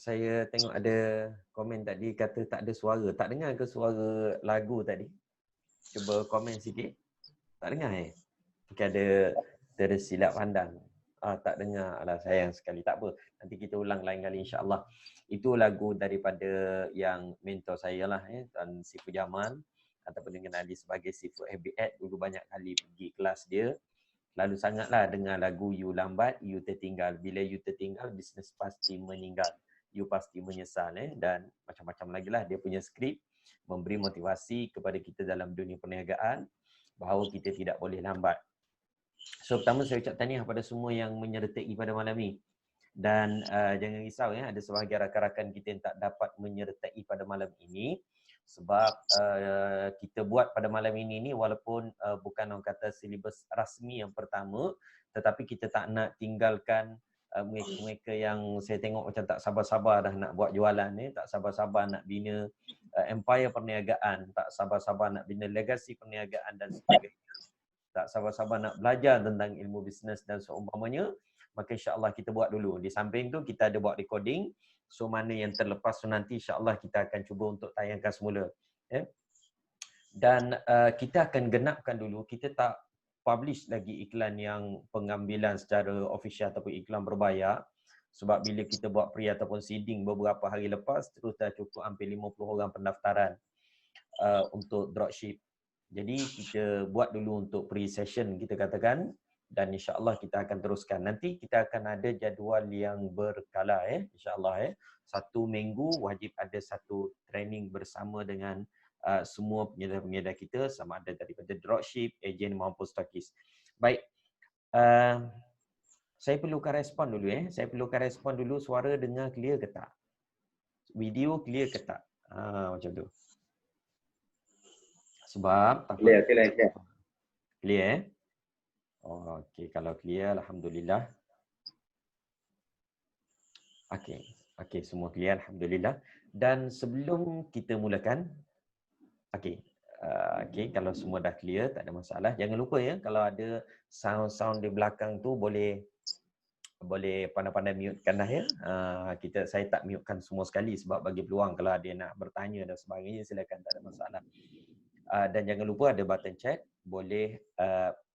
Saya tengok ada komen tadi kata tak ada suara. Tak dengar ke suara lagu tadi? Cuba komen sikit. Tak dengar Mungkin ada tersilap pandang. Tak dengar. Alah, sayang sekali. Tak apa. Nanti kita ulang lain kali insya-Allah. Itu lagu daripada yang mentor saya lah Tuan Sifu Jamal ataupun dikenali sebagai Sifu Habitat. Dulu banyak kali pergi kelas dia. Lalu sangatlah dengar lagu You Lambat, You Tertinggal. Bila You tertinggal, bisnes pasti meninggal. You pasti menyesal dan macam-macam lagi lah. Dia punya skrip memberi motivasi kepada kita dalam dunia perniagaan bahawa kita tidak boleh lambat. So pertama saya ucap tahniah kepada semua yang menyertai pada malam ni. Dan jangan risau ada sebahagian rakan-rakan kita yang tak dapat menyertai pada malam ini sebab kita buat pada malam ini walaupun bukan orang kata silibus rasmi yang pertama, tetapi kita tak nak tinggalkan mereka-mereka yang saya tengok macam tak sabar-sabar dah nak buat jualan tak sabar-sabar nak bina empire perniagaan, tak sabar-sabar nak bina legasi perniagaan dan sebagainya. Tak sabar-sabar nak belajar tentang ilmu bisnes dan seumpamanya, maka insya-Allah kita buat dulu. Di samping tu kita ada buat recording. So mana yang terlepas tu nanti insya-Allah kita akan cuba untuk tayangkan semula. Dan kita akan genapkan dulu, kita tak publish lagi iklan yang pengambilan secara official ataupun iklan berbayar. Sebab bila kita buat pre ataupun seeding beberapa hari lepas, terus dah cukup hampir 50 orang pendaftaran untuk dropship. Jadi kita buat dulu untuk pre-session kita katakan dan insya-Allah kita akan teruskan. Nanti kita akan ada jadual yang berkala insya-Allah Satu minggu wajib ada satu training bersama dengan semua penyedia-penyedia kita sama ada daripada dropship, ejen maupun stokis. Baik. Saya perlukan respon dulu Saya perlukan respon dulu, suara dengar clear ke tak? Video clear ke tak? Macam tu. Sebab clear. Clear Oh, okey. Kalau clear, alhamdulillah. Okey, semua clear, alhamdulillah. Dan sebelum kita mulakan, okey, kalau semua dah clear, tak ada masalah. Jangan lupa kalau ada sound-sound di belakang tu boleh pandai-pandai mute-kan dah saya tak mute-kan semua sekali sebab bagi peluang kalau ada yang nak bertanya dan sebagainya, silakan, tak ada masalah. Dan jangan lupa ada button chat, boleh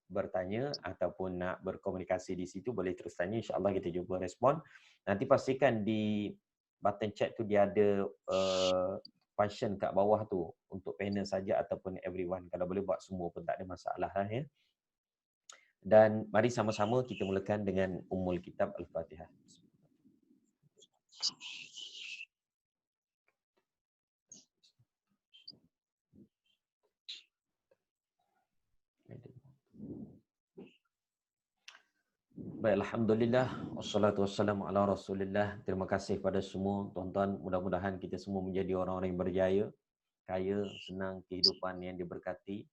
bertanya ataupun nak berkomunikasi di situ, boleh terus tanya, insya-Allah kita cuba respon. Nanti pastikan di button chat tu dia ada function kat bawah tu untuk panel saja ataupun everyone. Kalau boleh buat semua pun tak ada masalah Dan mari sama-sama kita mulakan dengan Ummul Kitab Al-Fatihah. Baik, alhamdulillah, wassalatu wassalamu ala Rasulillah. Terima kasih kepada semua tuan-tuan. Mudah-mudahan kita semua menjadi orang-orang yang berjaya, kaya, senang, kehidupan yang diberkati.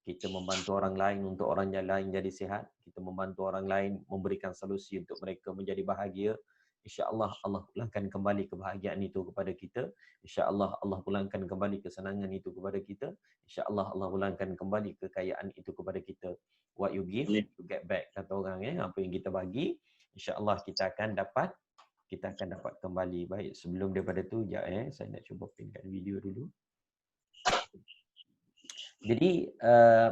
Kita membantu orang lain untuk orang yang lain jadi sihat. Kita membantu orang lain memberikan solusi untuk mereka menjadi bahagia. InsyaAllah Allah pulangkan kembali kebahagiaan itu kepada kita. InsyaAllah Allah pulangkan kembali kesenangan itu kepada kita. InsyaAllah Allah pulangkan kembali kekayaan itu kepada kita. What you give, you get back. Kata orang apa yang kita bagi, insya-Allah kita akan dapat kembali. Baik, sebelum daripada tu saya nak cuba pinkan video dulu. Jadi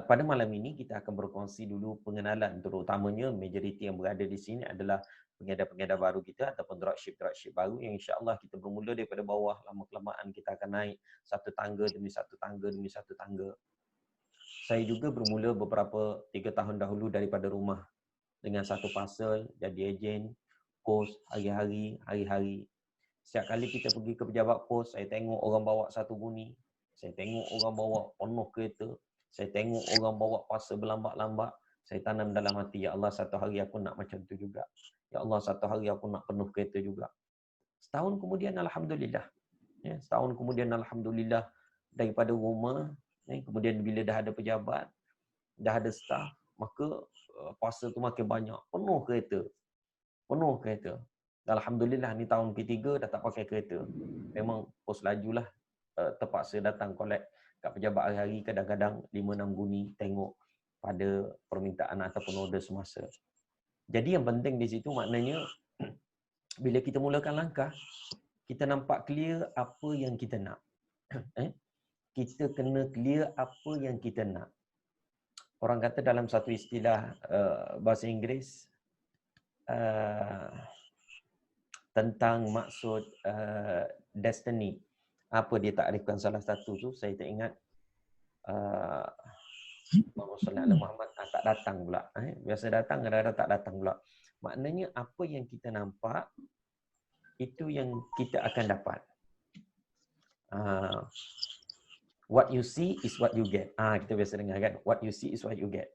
pada malam ini kita akan berkongsi dulu pengenalan, terutamanya majoriti yang berada di sini adalah pengedar-pengedar baru kita ataupun dropship baru yang insya-Allah kita bermula daripada bawah, lama-kelamaan kita akan naik satu tangga demi satu tangga demi satu tangga. Saya juga bermula beberapa 3 tahun dahulu daripada rumah dengan satu parcel, jadi ejen, pos hari-hari. Setiap kali kita pergi ke pejabat pos, saya tengok orang bawa satu bunyi. Saya tengok orang bawa penuh kereta. Saya tengok orang bawa parcel berlambat-lambat. Saya tanam dalam hati, ya Allah, satu hari aku nak macam tu juga. Ya Allah, satu hari aku nak penuh kereta juga. Setahun kemudian, alhamdulillah. Setahun kemudian, alhamdulillah, daripada rumah, kemudian bila dah ada pejabat, dah ada staff, maka parcel tu makin banyak. Penuh kereta. Alhamdulillah, ni tahun ketiga dah tak pakai kereta. Memang pos lajulah, terpaksa datang collect kat pejabat hari-hari, kadang-kadang 5-6 guni tengok pada permintaan ataupun order semasa. Jadi yang penting di situ maknanya bila kita mulakan langkah, kita nampak clear apa yang kita nak. Kita kena clear apa yang kita nak. Orang kata dalam satu istilah bahasa Inggeris tentang maksud destiny. Apa dia takrifkan salah satu tu, saya tak ingat. Muhammad tak datang pula. Biasa datang, kadang-kadang tak datang pula. Maknanya apa yang kita nampak, itu yang kita akan dapat. What you see is what you get. Kita biasa dengar kan, what you see is what you get.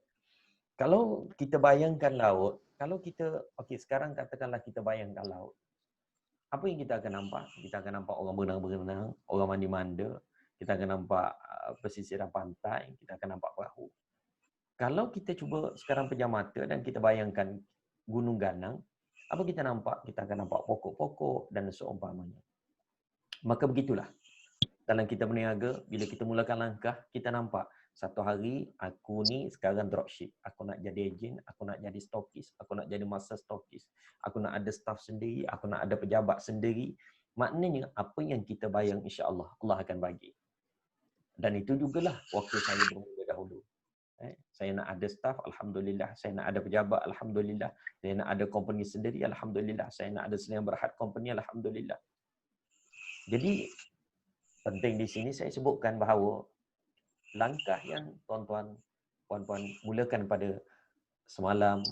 Kalau kita bayangkan laut, kalau kita, okey sekarang katakanlah kita bayangkan laut. Apa yang kita akan nampak? Kita akan nampak orang berenang-berenang, orang mandi-manda, kita akan nampak pesisiran pantai, kita akan nampak perahu. Kalau kita cuba sekarang pejam mata dan kita bayangkan gunung ganang, apa kita nampak? Kita akan nampak pokok-pokok dan seumpamanya. Maka begitulah. Dalam kita berniaga, bila kita mulakan langkah, kita nampak satu hari aku ni sekarang dropship. Aku nak jadi ejen, aku nak jadi stokis, aku nak jadi master stokis. Aku nak ada staff sendiri, aku nak ada pejabat sendiri. Maknanya apa yang kita bayang, insya-Allah Allah akan bagi. Dan itu jugalah waktu saya bermula dahulu. Saya nak ada staff, alhamdulillah. Saya nak ada pejabat, alhamdulillah. Saya nak ada company sendiri, alhamdulillah. Saya nak ada sendiri berhad company, alhamdulillah. Jadi penting di sini saya sebutkan bahawa langkah yang tuan-tuan, puan-puan mulakan pada semalam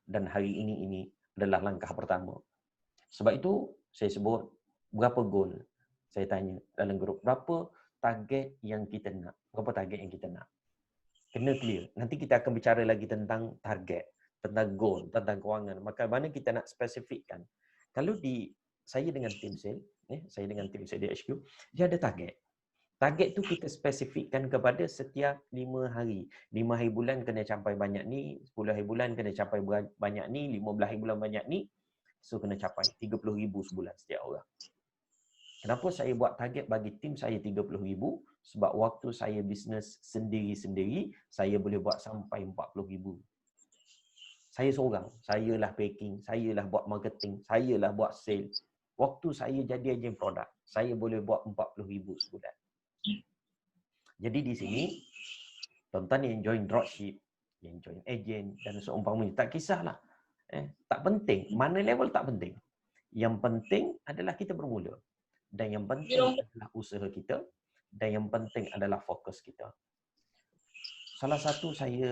dan hari ini adalah langkah pertama. Sebab itu saya sebut berapa goal. Saya tanya dalam grup, berapa target yang kita nak? Berapa target yang kita nak? Kena clear. Nanti kita akan bicara lagi tentang target, tentang goal, tentang kewangan. Maka mana kita nak spesifikkan. Kalau saya dengan tim sale, saya dengan tim sale di HQ, dia ada target. Target tu kita spesifikkan kepada setiap 5 hari. 5 hari bulan kena capai banyak ni, 10 hari bulan kena capai banyak ni, 15 hari bulan banyak ni. So kena capai 30,000 sebulan setiap orang. Kenapa saya buat target bagi tim saya 30,000? Sebab waktu saya bisnes sendiri-sendiri, saya boleh buat sampai 40,000. Saya seorang, sayalah packing, sayalah buat marketing, sayalah buat sale. Waktu saya jadi ejen produk, saya boleh buat 40,000 sebulan. Jadi di sini, tuan-tuan yang join dropship, yang join ejen dan seumpamanya, tak kisahlah. Tak penting, mana level tak penting. Yang penting adalah kita bermula. Dan yang penting adalah usaha kita. Dan yang penting adalah fokus kita. Salah satu saya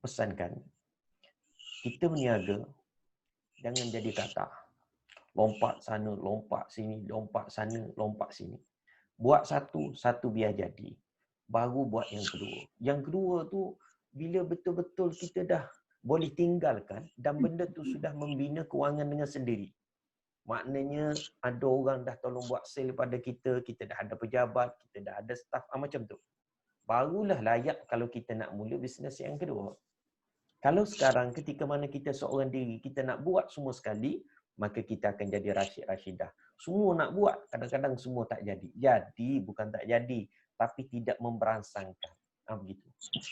pesankan, kita berniaga, jangan jadi kata. Lompat sana, lompat sini, lompat sana, lompat sini. Buat satu biar jadi. Baru buat yang kedua. Yang kedua tu, bila betul-betul kita dah boleh tinggalkan dan benda tu sudah membina kewangan dengan sendiri. Maknanya ada orang dah tolong buat sale pada kita, kita dah ada pejabat, kita dah ada staff, macam tu. Barulah layak kalau kita nak mula bisnes yang kedua. Kalau sekarang ketika mana kita seorang diri, kita nak buat semua sekali, maka kita akan jadi Rashid Rashidah. Semua nak buat, kadang-kadang semua tak jadi. Jadi, bukan tak jadi, tapi tidak memberangsangkan. Begitu.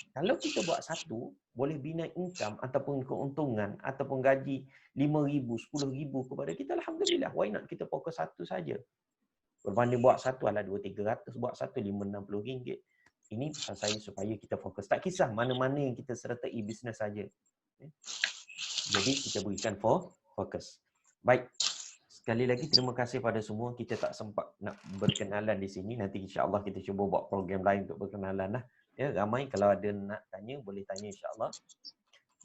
Kalau kita buat satu, boleh bina income ataupun keuntungan ataupun gaji 5,000, 10,000 kepada kita, alhamdulillah. Why not kita fokus satu saja? Berbanding buat satu ala 200-300, buat satu 5-60 ringgit. Ini pesan saya supaya kita fokus. Tak kisah mana-mana yang kita sertai bisnes saja. Jadi kita berikan fokus. Baik. Sekali lagi terima kasih pada semua. Kita tak sempat nak berkenalan di sini. Nanti insya-Allah kita cuba buat program lain untuk berkenalan lah. Ya, ramai kalau ada nak tanya boleh tanya insya-Allah.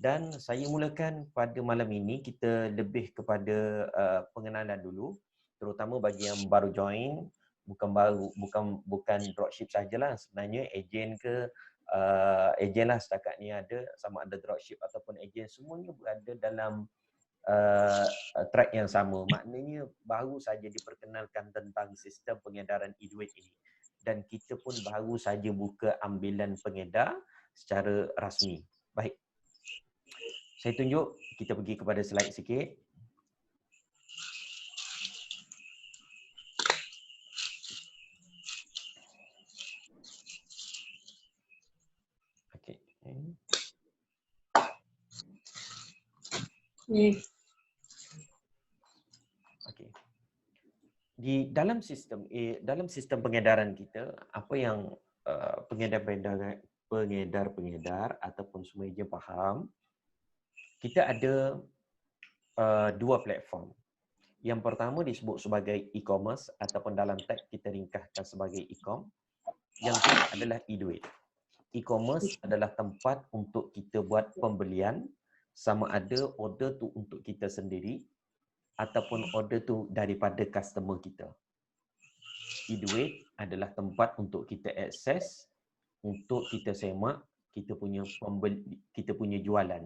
Dan saya mulakan pada malam ini kita lebih kepada pengenalan dulu, terutama bagi yang baru join, bukan dropship sajalah, sebenarnya ejen ke ejen lah setakat ni ada, sama ada dropship ataupun ejen, semuanya berada dalam track yang sama. Maknanya baru saja diperkenalkan tentang sistem pengedaran e-duit ini. Dan kita pun baru saja buka ambilan pengedar secara rasmi. Baik. Saya tunjuk, kita pergi kepada slide sikit. Okey. Okey. dalam sistem pengedaran kita, apa yang pengedar-pengedar ataupun semua ejen faham, kita ada dua platform. Yang pertama disebut sebagai e-commerce ataupun dalam tag kita ringkaskan sebagai e-com. Yang kedua adalah e-duit. E-commerce adalah tempat untuk kita buat pembelian, sama ada order tu untuk kita sendiri ataupun order tu daripada customer kita. E-duit adalah tempat untuk kita akses, untuk kita semak kita punya jualan.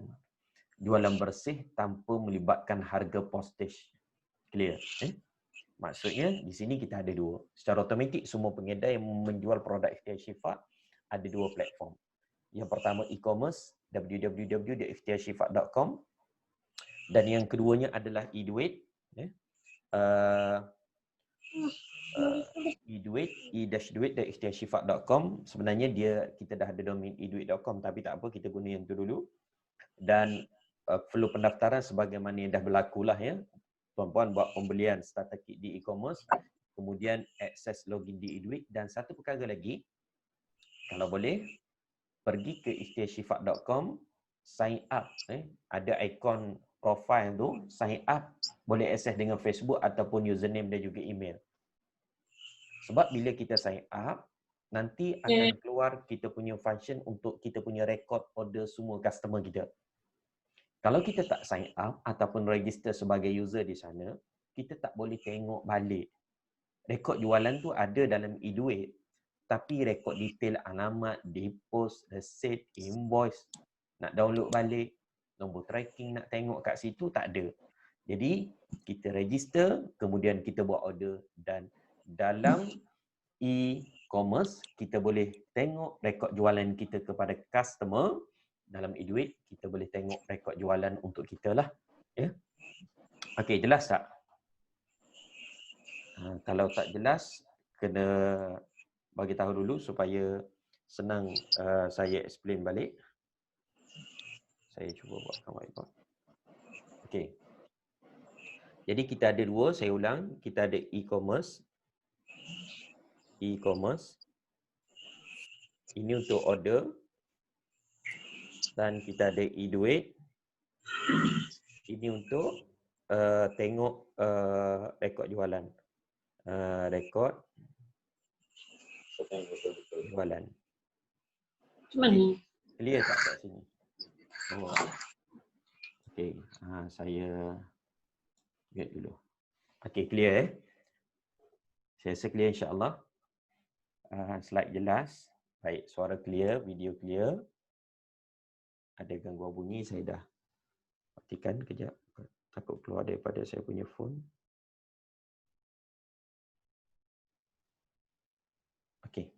Jualan bersih tanpa melibatkan harga postage. Clear? Maksudnya di sini kita ada dua. Secara automatik semua pengedar yang menjual produk Ikhtiar Shifa ada dua platform. Yang pertama e-commerce www.ikhtiarshifaq.com dan yang keduanya adalah e-duit. E-duit, e-duit.ikhtiarshifaq.com. Sebenarnya kita dah ada domain e-duit.com tapi tak apa, kita guna yang tu dulu. Dan perlu pendaftaran sebagaimana yang dah berlaku lah ya. Tuan-puan buat pembelian starter kit di e-commerce, kemudian akses login di e-duit, dan satu perkara lagi, kalau boleh pergi ke ikhtiarshifaq.com, sign up. Ada ikon profile tu, sign up, boleh akses dengan Facebook ataupun username dan juga email. Sebab bila kita sign up, nanti akan keluar kita punya function untuk kita punya record order semua customer kita. Kalau kita tak sign up ataupun register sebagai user di sana, kita tak boleh tengok balik. Rekod jualan tu ada dalam e-duit, tapi rekod detail alamat, deposit, receipt, invoice, nak download balik, nombor tracking nak tengok kat situ tak ada. Jadi, kita register, kemudian kita buat order, dan dalam e-commerce, kita boleh tengok rekod jualan kita kepada customer. Dalam e-duit, kita boleh tengok rekod jualan untuk kita lah. Ya? Okey, jelas tak? Kalau tak jelas, kena bagi tahu dulu supaya senang saya explain balik. Saya cuba buatkan whiteboard. Okey. Jadi kita ada dua, saya ulang. Kita ada e-commerce. E-commerce. Ini untuk order. Dan kita ada e-duit. Ini untuk tengok rekod jualan. Rekod jualan. Clear tak kat sini? Oh. Okey, saya lihat dulu. Okey, clear Saya rasa clear insya-Allah. Slide jelas. Baik, suara clear, video clear. Ada gangguan bunyi, saya dah matikan kejap. Takut keluar daripada saya punya phone. Okey.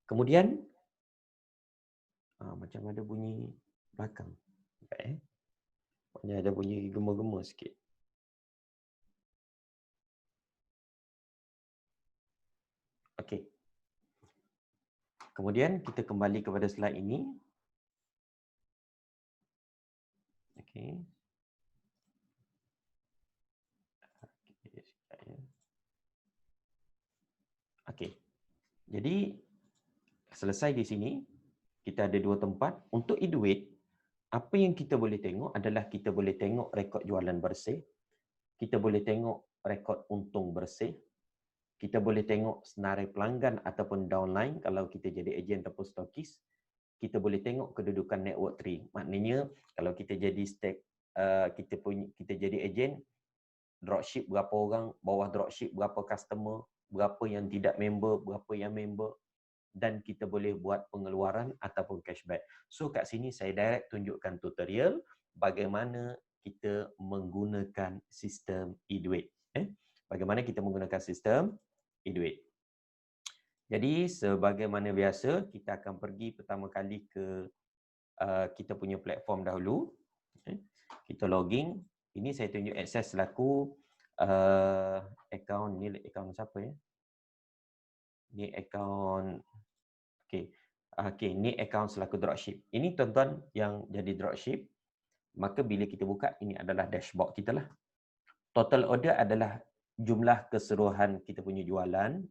Kemudian macam ada bunyi belakang. Macam ada bunyi gema-gema sikit. Okey. Kemudian kita kembali kepada slide ini. Okey. Okey. Jadi selesai di sini, kita ada dua tempat. Untuk e-duit, apa yang kita boleh tengok adalah kita boleh tengok rekod jualan bersih. Kita boleh tengok rekod untung bersih. Kita boleh tengok senarai pelanggan ataupun downline kalau kita jadi ejen ataupun stokis. Kita boleh tengok kedudukan network tree. Maknanya kalau kita jadi kita jadi ejen, dropship berapa orang, bawah dropship berapa customer, berapa yang tidak member, berapa yang member, dan kita boleh buat pengeluaran ataupun cashback. So kat sini saya direct tunjukkan tutorial bagaimana kita menggunakan sistem e-duit. Bagaimana kita menggunakan sistem e-duit. Jadi sebagaimana biasa, kita akan pergi pertama kali ke kita punya platform dahulu. Kita login. Ini saya tunjuk akses selaku akaun, ni akaun siapa ya? Ni akaun, okey, ni akaun selaku dropship. Ini tuan-tuan yang jadi dropship, maka bila kita buka, ini adalah dashboard kita lah. Total order adalah jumlah keseluruhan kita punya jualan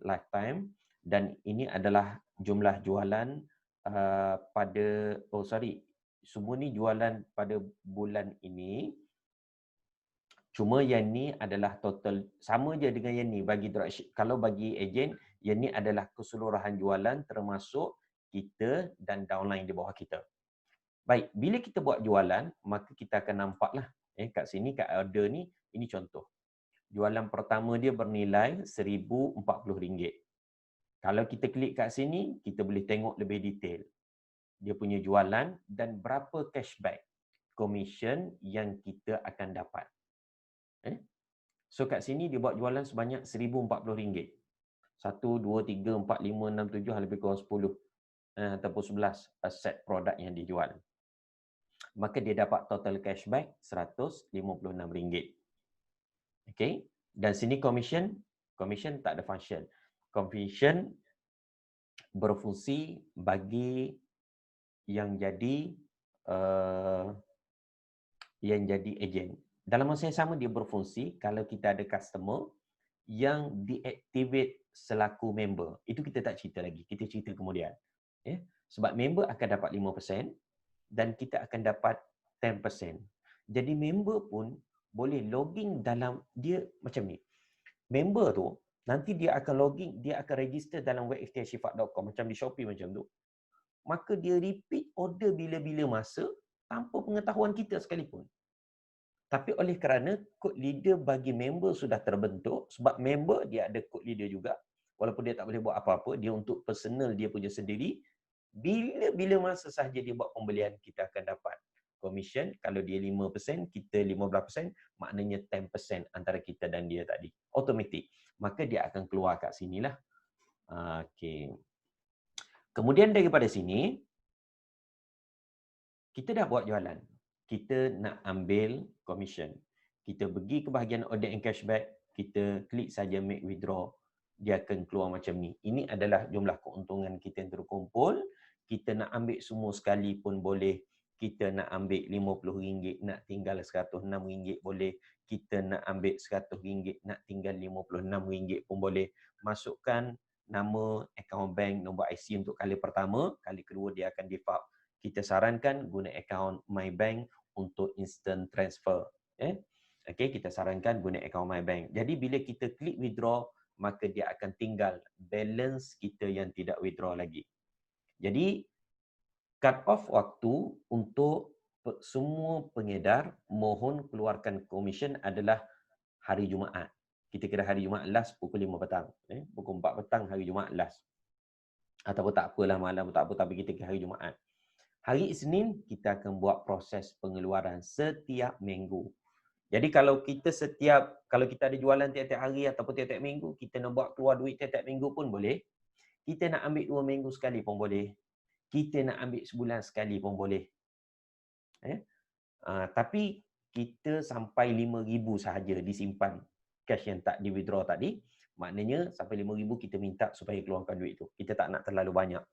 lifetime, dan ini adalah jumlah jualan semua ni jualan pada bulan ini. Cuma yang ni adalah total, sama je dengan yang ni bagi dropship. Kalau bagi ejen, yang ni adalah keseluruhan jualan termasuk kita dan downline di bawah kita. Baik, bila kita buat jualan, maka kita akan nampaklah kat sini, kat order ni, ini contoh. Jualan pertama dia bernilai RM1,040. Kalau kita klik kat sini, kita boleh tengok lebih detail dia punya jualan dan berapa cashback commission yang kita akan dapat. So kat sini dia buat jualan sebanyak RM1,040. 1, 2, 3, 4, 5, 6, 7, lebih kurang 10 ataupun 11 set produk yang dijual. Maka dia dapat total cashback RM156. Okay. Dan sini commission tak ada function. Commission berfungsi bagi yang jadi ejen. Dalam masa yang sama dia berfungsi kalau kita ada customer yang deactivate selaku member. Itu kita tak cerita lagi. Kita cerita kemudian. Sebab member akan dapat 5% dan kita akan dapat 10%. Jadi member pun boleh login dalam dia macam ni. Member tu nanti dia akan login, dia akan register dalam web ikhtiarsifat.com macam di Shopee macam tu. Maka dia repeat order bila-bila masa tanpa pengetahuan kita sekalipun. Tapi oleh kerana code leader bagi member sudah terbentuk, sebab member dia ada code leader juga, walaupun dia tak boleh buat apa-apa, dia untuk personal dia punya sendiri, bila-bila masa sahaja dia buat pembelian, kita akan dapat commission. Kalau dia 5%, kita 15%, maknanya 10% antara kita dan dia tadi. Automatik. Maka dia akan keluar kat sinilah. Okey. Kemudian daripada sini, kita dah buat jualan. Kita nak ambil commission. Kita pergi ke bahagian audit and cashback, kita klik saja make withdraw, dia akan keluar macam ni. Ini adalah jumlah keuntungan kita yang terkumpul. Kita nak ambil semua sekali pun boleh. Kita nak ambil RM50, nak tinggal RM106 boleh. Kita nak ambil RM100, nak tinggal RM56 pun boleh. Masukkan nama, akaun bank, nombor IC untuk kali pertama. Kali kedua dia akan default. Kita sarankan guna akaun MyBank untuk instant transfer. Okey, kita sarankan guna akaun MyBank. Jadi bila kita klik withdraw, maka dia akan tinggal balance kita yang tidak withdraw lagi. Jadi cut off waktu untuk semua pengedar mohon keluarkan komisen adalah hari Jumaat. Kita kira hari Jumaat last pukul 5 petang. Pukul 4 petang hari Jumaat last. Ataupun tak apalah malam tak apa, tapi kita kira hari Jumaat. Hari Isnin kita akan buat proses pengeluaran setiap minggu. Jadi kalau kita ada jualan tiap-tiap hari ataupun tiap-tiap minggu, kita nak buat keluar duit tiap-tiap minggu pun boleh. Kita nak ambil 2 minggu sekali pun boleh. Kita nak ambil sebulan sekali pun boleh. Tapi kita sampai 5,000 sahaja disimpan cash yang tak di withdraw tadi. Maknanya sampai 5,000 kita minta supaya keluarkan duit tu. Kita tak nak terlalu banyak.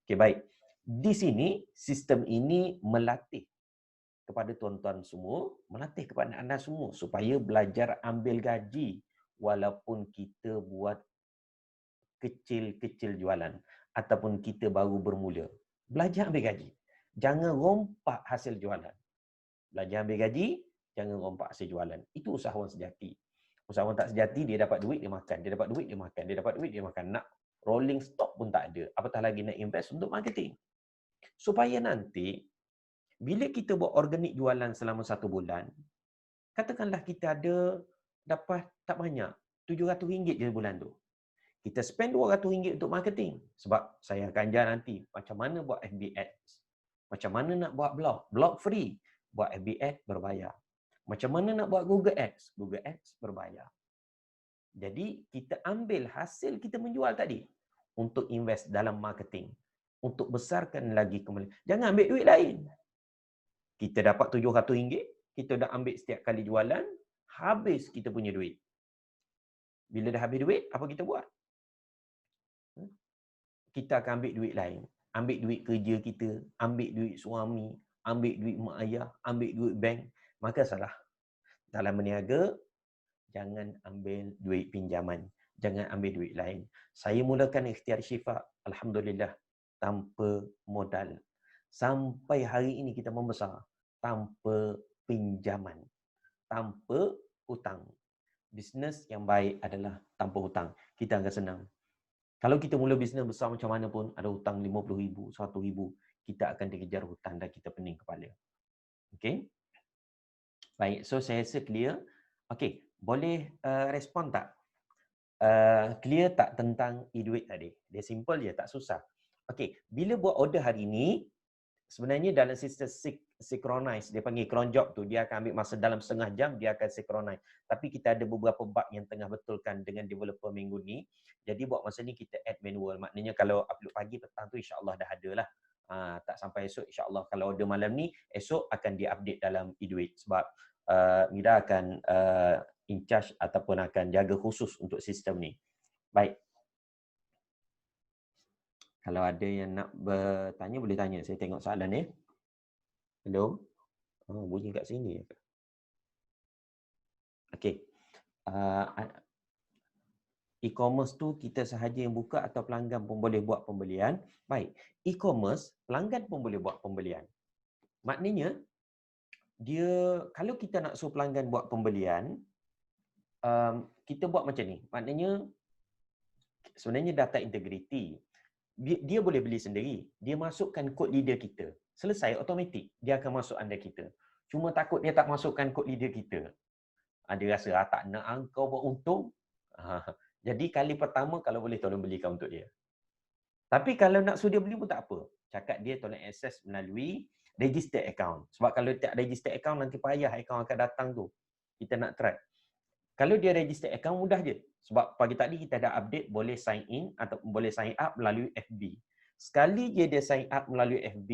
Okey, baik. Di sini sistem ini melatih kepada tuan-tuan semua, melatih kepada anda semua supaya belajar ambil gaji walaupun kita buat kecil-kecil jualan ataupun kita baru bermula. Belajar ambil gaji. Jangan rompak hasil jualan. Belajar ambil gaji, jangan rompak hasil jualan. Itu usahawan sejati. Usahawan tak sejati, dia dapat duit, dia makan. Dia dapat duit, dia makan. Dia dapat duit, dia makan. Nak rolling stock pun tak ada. Apatah lagi nak invest untuk marketing. Supaya nanti, bila kita buat organik jualan selama 1 bulan, katakanlah kita ada dapat tak banyak, RM700 je bulan tu. Kita spend RM200 untuk marketing. Sebab saya akan ajar nanti macam mana buat FB Ads. Macam mana nak buat blog. Blog free. Buat FB Ads berbayar. Macam mana nak buat Google Ads. Google Ads berbayar. Jadi kita ambil hasil kita menjual tadi untuk invest dalam marketing. Untuk besarkan lagi kembali. Jangan ambil duit lain. Kita dapat RM700, kita dah ambil setiap kali jualan, habis kita punya duit. Bila dah habis duit, apa kita buat? Kita akan ambil duit lain. Ambil duit kerja kita, ambil duit suami, ambil duit mak ayah, ambil duit bank. Maka salah. dalam berniaga, jangan ambil duit pinjaman. Jangan ambil duit lain. Saya mulakan ikhtiar Syifa, alhamdulillah, tanpa modal. Sampai hari ini kita membesar tanpa pinjaman, tanpa hutang. Bisnes yang baik adalah tanpa hutang. Kita akan senang. Kalau kita mula bisnes besar macam mana pun, ada hutang RM50,000, RM100,000, kita akan dikejar hutang dan kita pening kepala. Okey? Baik, so saya rasa clear. Okey, boleh respon tak? Clear tak tentang e-duit tadi? Dia simple je, tak susah. Okey, bila buat order hari ini, sebenarnya dalam sistem synchronize, dia panggil cron job tu, dia akan ambil masa dalam setengah jam, dia akan synchronize. Tapi kita ada beberapa bug yang tengah betulkan dengan developer minggu ni. Jadi buat masa ni kita add manual. Maknanya kalau upload pagi petang tu insya-Allah dah ada lah. Tak sampai esok insya-Allah. Kalau order malam ni, esok akan di-update dalam e-duit sebab Mira akan in charge ataupun akan jaga khusus untuk sistem ni. Baik. Kalau ada yang nak bertanya, boleh tanya. Saya tengok soalan ni. Hello? Oh, bunyi kat sini. Okey. E-commerce tu kita sahaja yang buka atau pelanggan pun boleh buat pembelian? Baik. E-commerce, pelanggan pun boleh buat pembelian. Maknanya, dia kalau kita nak suruh pelanggan buat pembelian, kita buat macam ni. Maknanya, sebenarnya data integrity. Dia boleh beli sendiri. Dia masukkan kod leader kita. Selesai, automatik. Dia akan masuk anda kita. Cuma takut dia tak masukkan kod leader kita. Dia rasa, tak nak kau beruntung. Jadi, kali pertama, kalau boleh tolong belikan untuk dia. Tapi kalau nak suruh dia beli pun tak apa. Cakap dia tolong akses melalui register account. Sebab kalau tak register account, nanti payah account akan datang tu. Kita nak track. Kalau dia register account, mudah je. Sebab pagi tadi kita dah update, boleh sign in atau boleh sign up melalui FB. Sekali dia sign up melalui FB,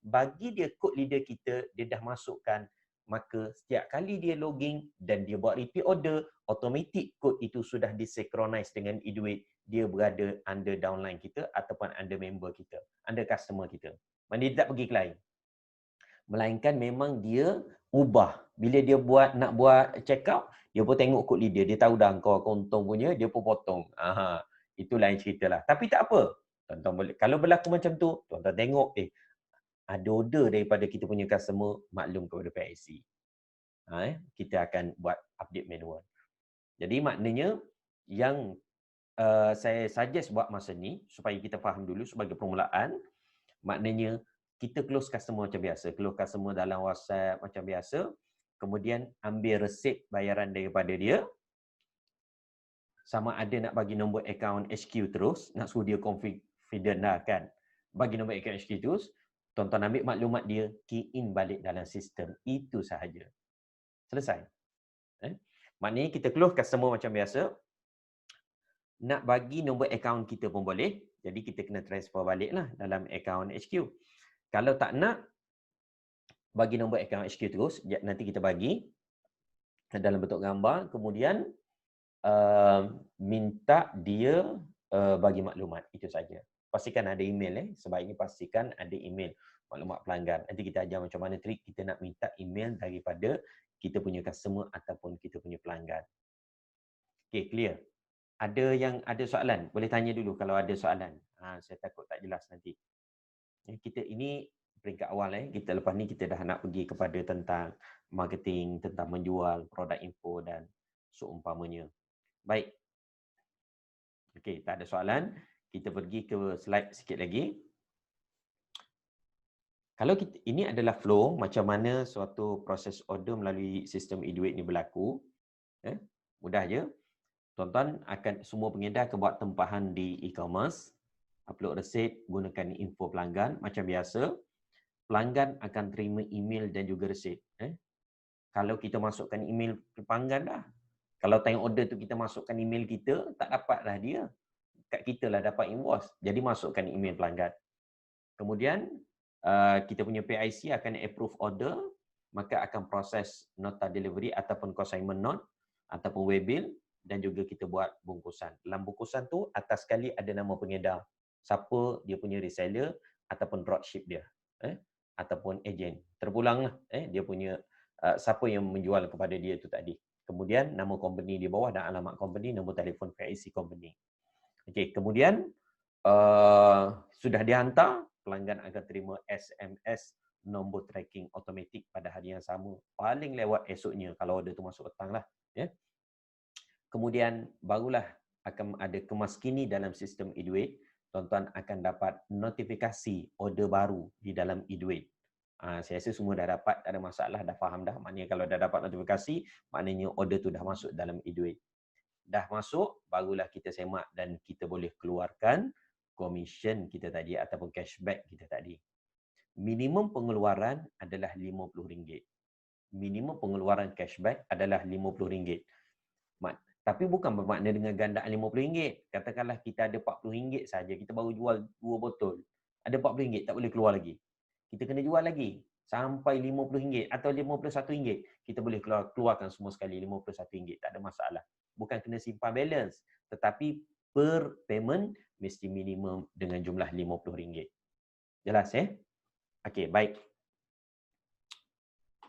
bagi dia kod leader kita, dia dah masukkan. Maka setiap kali dia login dan dia buat repeat order, automatik kod itu sudah disynchronize dengan e-duit. Dia berada under downline kita ataupun under member kita, under customer kita. Maksudnya dia tak pergi ke lain. Melainkan memang dia ubah. Bila dia nak buat check out, dia pun tengok kod leader. Dia tahu dah kau untung punya, dia pun potong. Itu lain cerita lah. Tapi tak apa. Tuan-tuan boleh. Kalau berlaku macam tu, tuan-tuan tengok, ada order daripada kita punya customer, maklum kepada PIC. Kita akan buat update manual. Jadi maknanya yang saya suggest buat masa ni, supaya kita faham dulu sebagai permulaan, maknanya kita close customer macam biasa. Close customer dalam WhatsApp macam biasa. Kemudian ambil resit bayaran daripada dia. Sama ada nak bagi nombor akaun HQ terus, nak suruh dia confident lah kan. Bagi nombor akaun HQ terus, tuan-tuan ambil maklumat dia, key in balik dalam sistem. Itu sahaja. Selesai. Maknanya kita close customer macam biasa. Nak bagi nombor akaun kita pun boleh. Jadi kita kena transfer balik lah dalam akaun HQ. Kalau tak nak, bagi nombor akaun HQ terus, nanti kita bagi dalam bentuk gambar. Kemudian minta dia bagi maklumat. Itu saja. Pastikan ada email. Sebaiknya pastikan ada email maklumat pelanggan. Nanti kita ajar macam mana trik kita nak minta email daripada kita punya customer ataupun kita punya pelanggan. Okay, clear? Ada yang ada soalan? Boleh tanya dulu kalau ada soalan. Saya takut tak jelas nanti. Kita ini peringkat awal. Kita lepas ni kita dah nak pergi kepada tentang marketing, tentang menjual, produk info dan seumpamanya. Baik. Okey, tak ada soalan. Kita pergi ke slide sikit lagi. Kalau kita, ini adalah flow macam mana suatu proses order melalui sistem e-duit ni berlaku. Mudah je. Tuan-tuan akan semua pengedar akan buat tempahan di e-commerce, upload resit, gunakan info pelanggan macam biasa. Pelanggan akan terima email dan juga resit. Kalau kita masukkan email pelanggan dah. Kalau time order tu kita masukkan email kita, tak dapatlah dia. Kat kita lah dapat invoice. Jadi masukkan email pelanggan. Kemudian kita punya PIC akan approve order, maka akan proses nota delivery ataupun consignment note ataupun waybill dan juga kita buat bungkusan. Dalam bungkusan tu atas sekali ada nama pengedar. Siapa dia punya reseller ataupun dropship dia. Ataupun ejen. Terpulanglah dia punya siapa yang menjual kepada dia tu tadi. Kemudian nama company di bawah dan alamat company, nombor telefon VIC company. Okey, kemudian sudah dihantar, pelanggan akan terima SMS nombor tracking automatik pada hari yang sama. Paling lewat esoknya kalau order tu masuk petang lah. Ya. Kemudian barulah akan ada kemas kini dalam sistem e-duit. Tuan-tuan akan dapat notifikasi order baru di dalam e-duit. Saya rasa semua dah dapat, tak ada masalah, dah faham dah. Maknanya kalau dah dapat notifikasi, maknanya order tu dah masuk dalam e-duit. Dah masuk, barulah kita semak dan kita boleh keluarkan komisen kita tadi ataupun cashback kita tadi. Minimum pengeluaran adalah RM50. Minimum pengeluaran cashback adalah RM50. Tapi bukan bermakna dengan gandaan RM50. Katakanlah kita ada RM40 saja, kita baru jual 2 botol. Ada RM40, tak boleh keluar lagi. Kita kena jual lagi sampai RM50 atau RM51. Kita boleh keluarkan semua sekali RM51, tak ada masalah. Bukan kena simpan balance, tetapi per payment mesti minimum dengan jumlah RM50. Jelas ya? Okey, baik.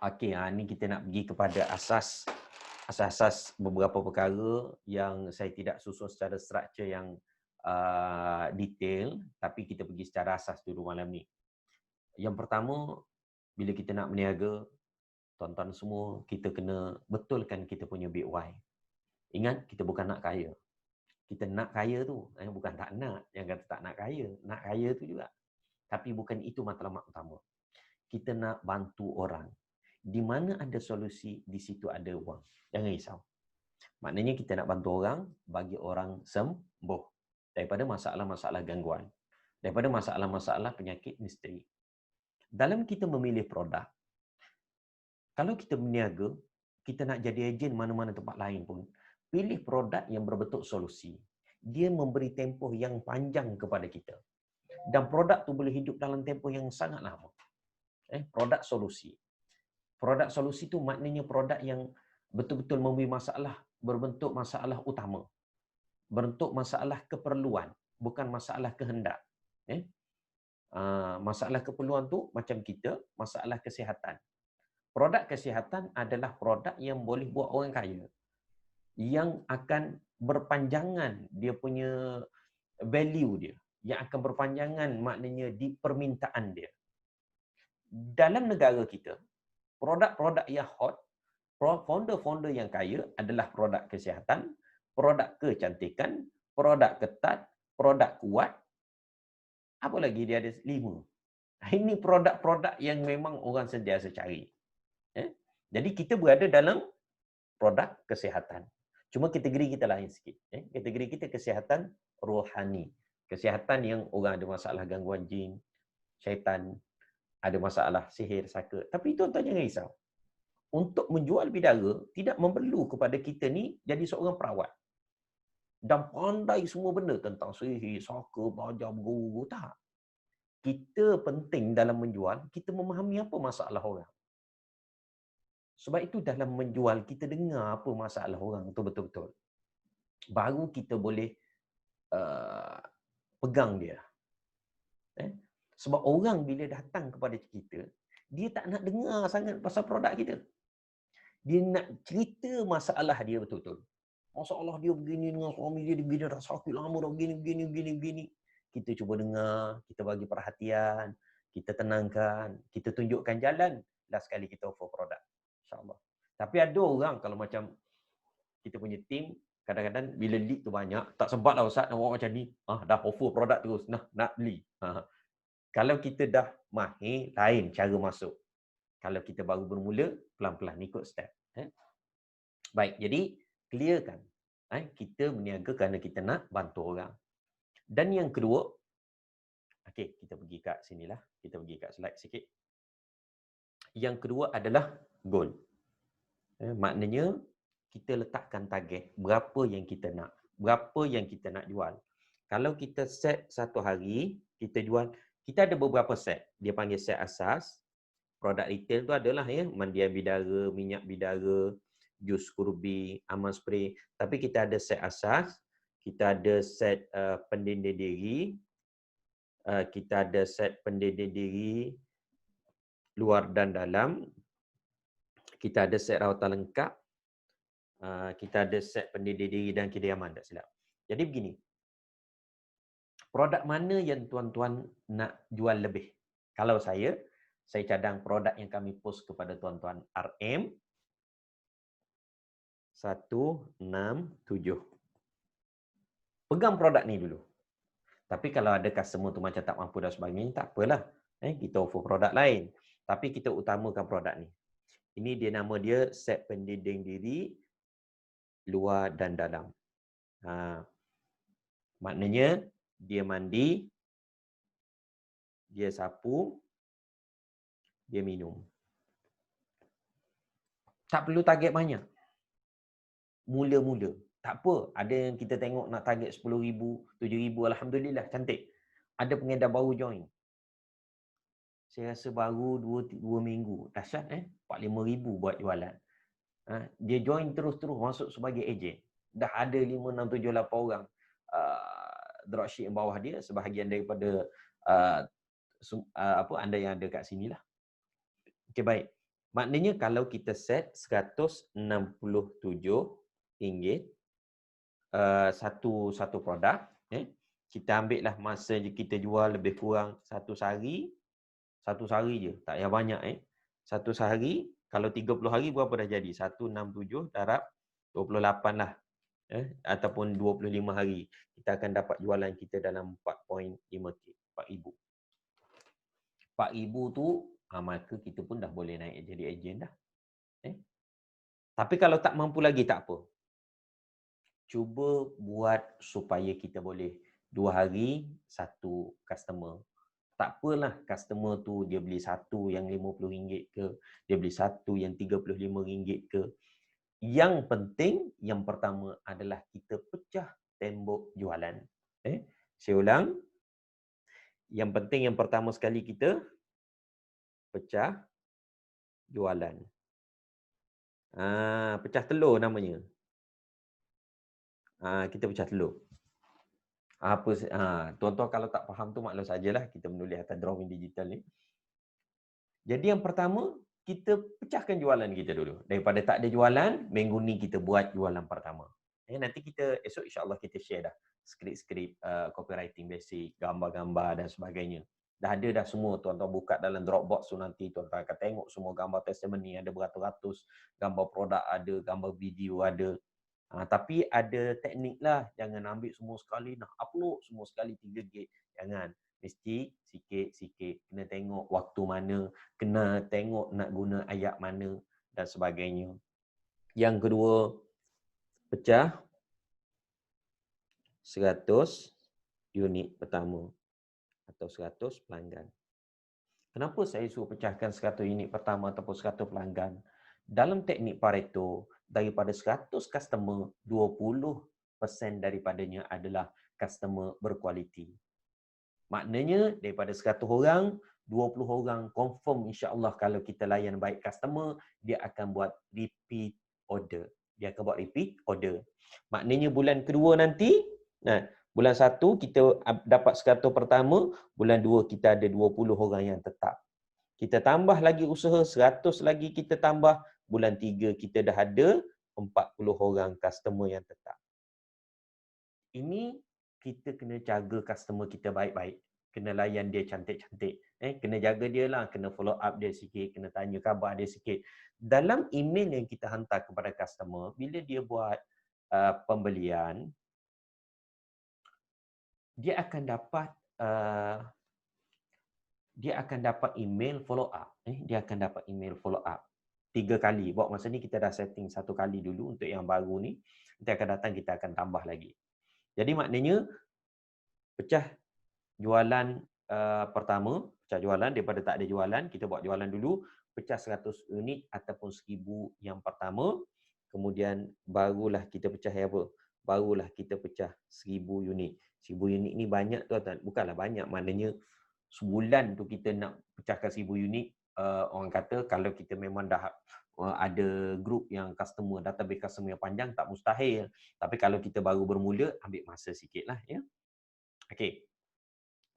Okey, ni kita nak pergi kepada asas beberapa perkara yang saya tidak susun secara struktur yang detail, tapi kita pergi secara asas dulu malam ni. Yang pertama, bila kita nak berniaga, tuan-tuan semua, kita kena betulkan kita punya big why. Ingat, kita bukan nak kaya. Kita nak kaya tu, bukan tak nak. Yang kata tak nak kaya tu juga. Tapi bukan itu matlamat utama. Kita nak bantu orang. Di mana ada solusi, di situ ada wang. Jangan risau. Maknanya kita nak bantu orang, bagi orang sembuh. Daripada masalah-masalah gangguan. Daripada masalah-masalah penyakit misteri. Dalam kita memilih produk, kalau kita berniaga, kita nak jadi ejen mana-mana tempat lain pun, pilih produk yang berbentuk solusi. Dia memberi tempoh yang panjang kepada kita. Dan produk tu boleh hidup dalam tempoh yang sangat lama. Produk solusi. Produk solusi tu maknanya produk yang betul-betul memberi masalah, berbentuk masalah utama. Berbentuk masalah keperluan, bukan masalah kehendak. Masalah keperluan tu macam kita, masalah kesihatan. Produk kesihatan adalah produk yang boleh buat orang kaya. Yang akan berpanjangan dia punya value dia. Yang akan berpanjangan maknanya di permintaan dia. Dalam negara kita, produk-produk yang hot, founder-founder yang kaya adalah produk kesihatan, produk kecantikan, produk ketat, produk kuat. Apa lagi dia ada 5. Ini produk-produk yang memang orang sentiasa cari. Jadi kita berada dalam produk kesihatan. Cuma kategori kita lain sikit. Kategori kita kesihatan rohani. Kesihatan yang orang ada masalah gangguan jin, syaitan, ada masalah sihir, saka. Tapi tuan-tuan jangan risau. Untuk menjual bidara, tidak memerlu kepada kita ni jadi seorang perawat. Dan pandai semua benda tentang sihir, saka, bajau, guru. Tak. Kita penting dalam menjual, kita memahami apa masalah orang. Sebab itu dalam menjual, kita dengar apa masalah orang tu betul-betul. Baru kita boleh pegang dia. Sebab orang bila datang kepada kita, dia tak nak dengar sangat pasal produk kita. Dia nak cerita masalah dia betul-betul. Masalah dia begini dengan suami dia, begini dah sakit lama dah, begini. Kita cuba dengar, kita bagi perhatian, kita tenangkan, kita tunjukkan jalan. Last sekali kita offer produk. InsyaAllah. Tapi ada orang kalau macam kita punya team, kadang-kadang bila lead tu banyak, tak sempat lah Ustaz nak buat macam ni. Dah offer produk terus, nak beli. Kalau kita dah mahir, lain cara masuk. Kalau kita baru bermula, pelan-pelan ikut step. Baik, jadi clearkan. Kita berniaga kerana kita nak bantu orang. Dan yang kedua, okey, kita pergi kat sinilah. Kita pergi kat slide sikit. Yang kedua adalah goal. Maknanya, kita letakkan target berapa yang kita nak. Berapa yang kita nak jual. Kalau kita set satu hari, kita jual, kita ada beberapa set. Dia panggil set asas. Produk retail tu adalah mandian bidara, minyak bidara, jus kurbi, aman spray. Tapi kita ada set asas, kita ada set pendinding diri, kita ada set pendinding diri luar dan dalam, kita ada set rawatan lengkap, kita ada set pendidih diri dan kediaman, tak silap. Jadi begini, produk mana yang tuan-tuan nak jual lebih? Kalau saya cadang produk yang kami post kepada tuan-tuan RM 167. Pegang produk ni dulu. Tapi kalau ada customer tu macam tak mampu dan sebagainya, tak apalah. Kita offer produk lain. Tapi kita utamakan produk ni. Ini dia nama dia set pendinding diri luar dan dalam. Maknanya dia mandi, dia sapu, dia minum. Tak perlu target banyak. Mula-mula. Tak apa. Ada yang kita tengok nak target 10,000, 7,000. Alhamdulillah, cantik. Ada pengedar baru join. Saya rasa baru 2 minggu. Dahsyat 4-5,000 buat jualan. Dia join terus-terus masuk sebagai ejen. Dah ada 5, 6, 7, 8 orang dropship yang bawah dia. Sebahagian daripada anda yang ada kat sini lah. Okey, baik. Maknanya kalau kita set RM167 satu produk, kita ambil lah masa kita jual lebih kurang satu sehari je, tak payah banyak. Satu sehari, kalau 30 hari berapa dah jadi? 167 darab 28 lah. Ataupun 25 hari. Kita akan dapat jualan kita dalam 4.5K, 4,000. 4,000 tu, maka kita pun dah boleh naik jadi ejen dah. Tapi kalau tak mampu lagi, tak apa. Cuba buat supaya kita boleh 2 hari, satu customer. Tak apalah customer tu dia beli satu yang RM50 ke, dia beli satu yang RM35 ke. Yang penting, yang pertama adalah kita pecah tembok jualan. Saya ulang. Yang penting yang pertama sekali kita pecah jualan. Pecah telur namanya. Kita pecah telur. Tuan-tuan kalau tak faham tu maklum sajalah, kita menulis atas drawing digital ni. Jadi yang pertama, kita pecahkan jualan kita dulu. Daripada tak ada jualan, minggu ni kita buat jualan pertama. Nanti kita esok insya-Allah kita share dah skrip-skrip copywriting basic, gambar-gambar dan sebagainya. Dah ada dah semua, tuan-tuan buka dalam Dropbox tu nanti tuan-tuan akan tengok semua gambar testimoni, ada beratus-ratus, gambar produk ada, gambar video ada. Tapi ada teknik lah, jangan ambil semua sekali, nak upload semua sekali 3 gig. Jangan. Mesti sikit-sikit, kena tengok waktu mana, kena tengok nak guna ayat mana dan sebagainya. Yang kedua, pecah 100 unit pertama atau 100 pelanggan. Kenapa saya suruh pecahkan 100 unit pertama ataupun 100 pelanggan? Dalam teknik Pareto, daripada 100 customer, 20% daripadanya adalah customer berkualiti. Maknanya daripada 100 orang, 20 orang confirm insya-Allah kalau kita layan baik customer, dia akan buat repeat order. Maknanya bulan kedua nanti, bulan 1 kita dapat 100 pertama, bulan 2 kita ada 20 orang yang tetap. Kita tambah lagi usaha, 100 lagi kita tambah, bulan 3 kita dah ada 40 orang customer yang tetap. Ini kita kena jaga customer kita baik-baik. Kena layan dia cantik-cantik. Kena jaga dia lah. Kena follow up dia sikit. Kena tanya khabar dia sikit. Dalam email yang kita hantar kepada customer, bila dia buat pembelian, dia akan dapat email follow up. Dia akan dapat email follow up 3 kali. Buat masa ni kita dah setting 1 kali dulu untuk yang baru ni. Nanti akan datang kita akan tambah lagi. Jadi maknanya pecah jualan pertama, pecah jualan daripada tak ada jualan, kita buat jualan dulu, pecah 100 unit ataupun 1,000 yang pertama, kemudian barulah kita pecah apa? Barulah kita pecah 1,000 unit. 1,000 unit ni banyak tuan-tuan, bukanlah banyak, maknanya sebulan tu kita nak pecahkan 1,000 unit. Orang kata kalau kita memang dah ada grup yang customer, database customer yang panjang, tak mustahil. Tapi kalau kita baru bermula, ambil masa sikit lah. Okey.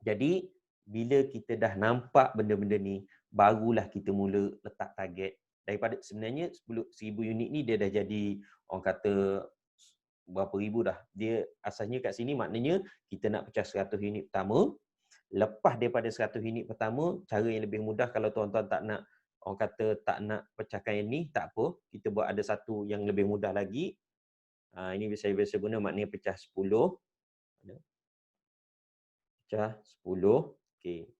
Jadi, bila kita dah nampak benda-benda ni, barulah kita mula letak target Daripada sebenarnya 10,000 unit ni dia dah jadi orang kata berapa ribu dah. Dia asalnya kat sini maknanya kita nak pecah 100 unit pertama. Lepas daripada 100 unit pertama, cara yang lebih mudah kalau tuan-tuan tak nak, orang kata tak nak pecahkan yang ni, tak apa. Kita buat ada satu yang lebih mudah lagi. Ini saya biasa guna maknanya pecah 10. Pecah 10. Okey.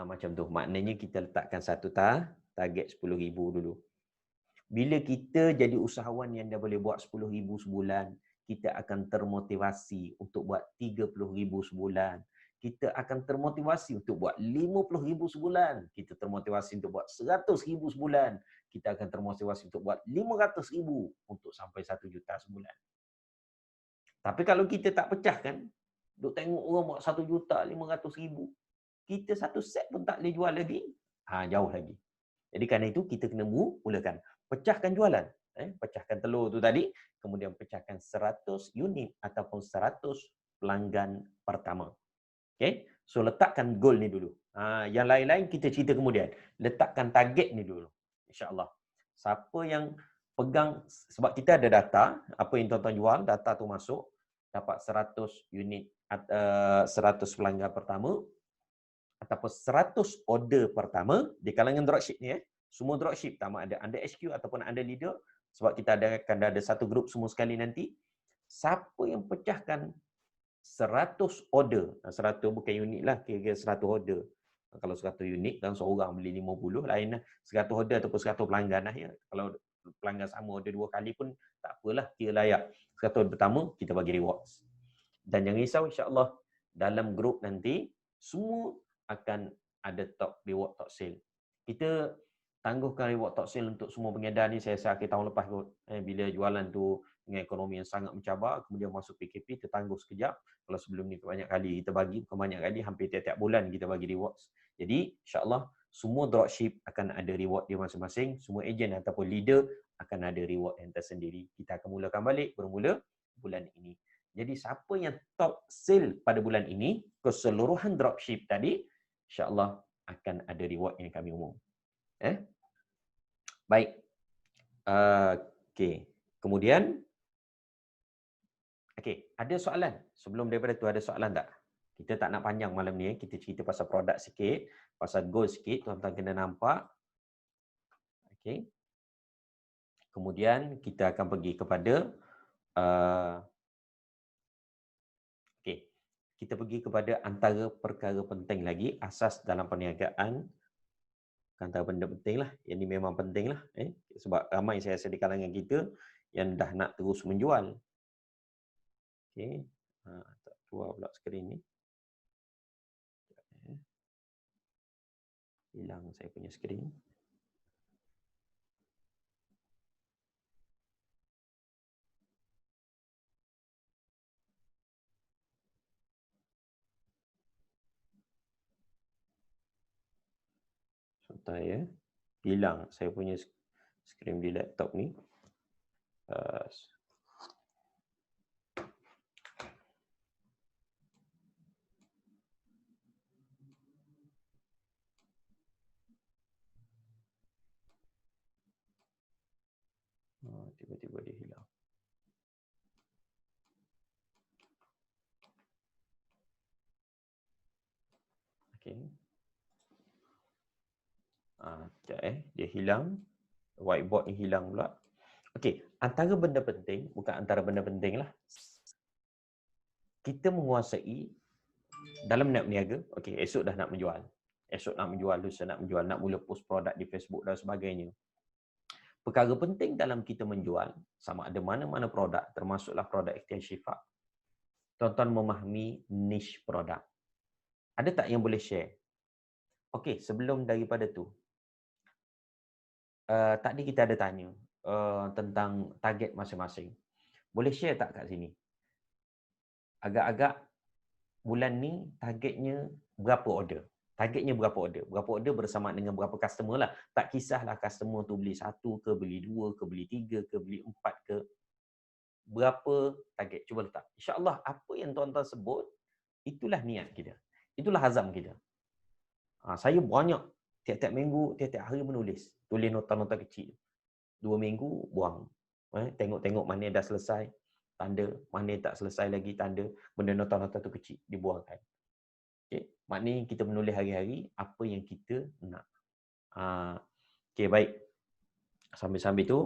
Macam tu. Maknanya kita letakkan satu target 10,000 dulu. Bila kita jadi usahawan yang dah boleh buat 10,000 sebulan, kita akan termotivasi untuk buat 30,000 sebulan. Kita akan termotivasi untuk buat 50,000 sebulan. Kita termotivasi untuk buat 100,000 sebulan. Kita akan termotivasi untuk buat 500,000 untuk sampai 1 juta sebulan. Tapi kalau kita tak pecahkan, duk tengok orang buat 1 juta, 500,000, kita satu set pun tak boleh jual lagi, jauh lagi. Jadi kerana itu kita kena mulakan. Pecahkan jualan. Pecahkan telur tu tadi, kemudian pecahkan 100 unit ataupun 100 pelanggan pertama. Okay? So letakkan goal ni dulu. Yang lain-lain kita cerita kemudian. Letakkan target ni dulu. InsyaAllah. Siapa yang pegang, sebab kita ada data, apa yang tuan-tuan jual, data tu masuk, dapat 100 unit, 100 pelanggan pertama, ataupun 100 order pertama di kalangan dropship ni. Semua dropship, sama ada under HQ ataupun under leader, sebab kita akan ada satu grup semua sekali nanti. Siapa yang pecahkan 100 order, 100 bukan unit lah, kira-kira 100 order. Kalau 100 unit dan seorang beli 50, lain lah. 100 order ataupun 100 pelanggan lah ya. Kalau pelanggan sama order 2 kali pun tak apalah, kira layak. 100 order pertama, kita bagi rewards. Dan jangan risau, insyaAllah dalam grup nanti, semua akan ada top reward, top sale. Kita tangguhkan reward top sale untuk semua pengedar ni, saya rasa akhir tahun lepas kot. Bila jualan tu dengan ekonomi yang sangat mencabar, kemudian masuk PKP, tertangguh sekejap. Kalau sebelum ni banyak kali kita bagi, bukan banyak kali, hampir tiap-tiap bulan kita bagi rewards. Jadi, insyaAllah, semua dropship akan ada reward dia masing-masing. Semua ejen ataupun leader akan ada reward yang tersendiri. Kita akan mulakan balik bermula bulan ini. Jadi, siapa yang top sale pada bulan ini, keseluruhan dropship tadi, insyaAllah akan ada reward yang kami umum. Baik. Okey. Kemudian, ada soalan? Sebelum daripada tu ada soalan tak? Kita tak nak panjang malam ni. Kita cerita pasal produk sikit, pasal goal sikit. Tuan-tuan kena nampak. Okey. Kemudian, kita akan pergi kepada kita pergi kepada antara perkara penting lagi, asas dalam perniagaan. Antara benda penting lah. Yang ni memang penting lah. Sebab ramai saya rasa di kalangan kita yang dah nak terus menjual. Okey. Tak keluar pula skrin ni. Hilang saya punya skrin. Sebentar ya. Hilang saya punya skrin di laptop ni. Tiba-tiba dia hilang. Okey. Sekejap dia hilang. Whiteboard ni hilang pula. Okey, antara benda penting, bukan antara benda penting lah. Kita menguasai dalam nak berniaga, okey, esok dah nak menjual. Esok nak menjual, lusa nak menjual, nak mula post produk di Facebook dan sebagainya. Perkara penting dalam kita menjual, sama ada mana-mana produk, termasuklah produk Ikhtiar Syifa, tuan-tuan memahami niche produk. Ada tak yang boleh share? Okey, sebelum daripada tu, tadi kita ada tanya tentang target masing-masing. Boleh share tak kat sini? Agak-agak bulan ni targetnya berapa order? Targetnya berapa order? Berapa order bersamaan dengan berapa customer lah. Tak kisahlah customer tu beli 1 ke, beli 2 ke, beli 3 ke, beli 4 ke. Berapa target? Cuba letak. InsyaAllah apa yang tuan-tuan sebut, itulah niat kita. Itulah azam kita. Saya banyak tiap-tiap minggu, tiap-tiap hari menulis. Tulis nota-nota kecil. 2 minggu, buang. Tengok-tengok mana dah selesai, tanda. Mana tak selesai lagi, tanda. Benda nota-nota tu kecil, dibuangkan. Okay. Maknanya kita menulis hari-hari apa yang kita nak. Okay, baik. Sambil-sambil tu,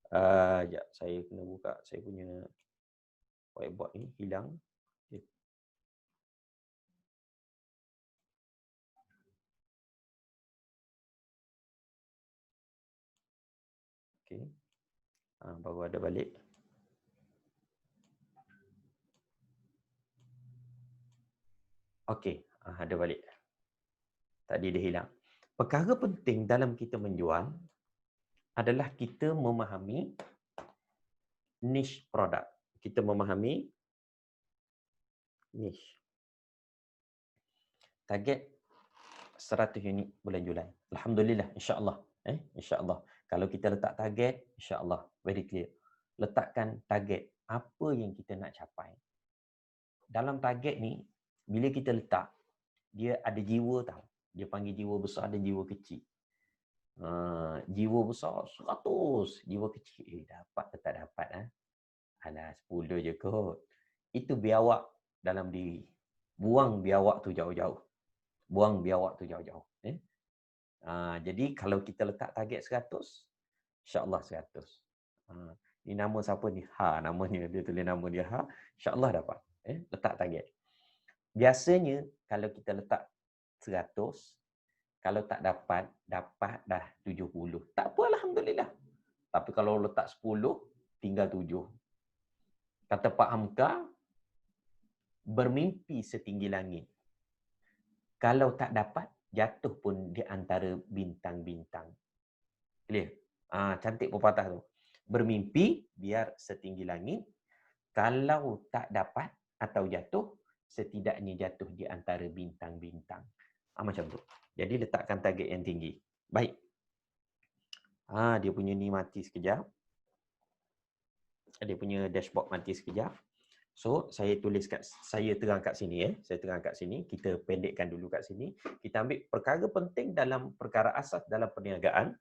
sekejap, saya kena buka saya punya whiteboard ni, hilang. Okay. Baru ada balik. Okey, ada balik. Tadi dia hilang. Perkara penting dalam kita menjual adalah kita memahami niche produk. Kita memahami niche. Target 100 unit bulan Julai. Alhamdulillah, insya-Allah. Insya-Allah. Kalau kita letak target, insya-Allah very clear. Letakkan target apa yang kita nak capai. Dalam target ni, bila kita letak, dia ada jiwa tau. Dia panggil jiwa besar dan jiwa kecil. Jiwa besar 100, jiwa kecil dapat ke tak dapat. Alah 10 je kot. Itu biawak dalam diri. Buang biawak tu jauh-jauh. Buang biawak tu jauh-jauh. Jadi kalau kita letak target 100, insya-Allah 100. Ni nama siapa ni? Namanya. Dia tulis nama dia insya-Allah dapat. Letak target. Biasanya kalau kita letak 100, kalau tak dapat dah 70. Tak apa, alhamdulillah. Tapi kalau letak 10, tinggal 7. Kata Pak Hamka, bermimpi setinggi langit. Kalau tak dapat, jatuh pun di antara bintang-bintang. Clear? Cantik pepatah tu. Bermimpi biar setinggi langit. Kalau tak dapat atau jatuh, setidaknya jatuh di antara bintang-bintang. Macam tu. Jadi letakkan target yang tinggi. Baik. Dia punya ni mati sekejap. Dia punya dashboard mati sekejap. So, saya terang kat sini. Saya terang kat sini. Kita pendekkan dulu kat sini. Kita ambil perkara penting dalam perkara asas dalam perniagaan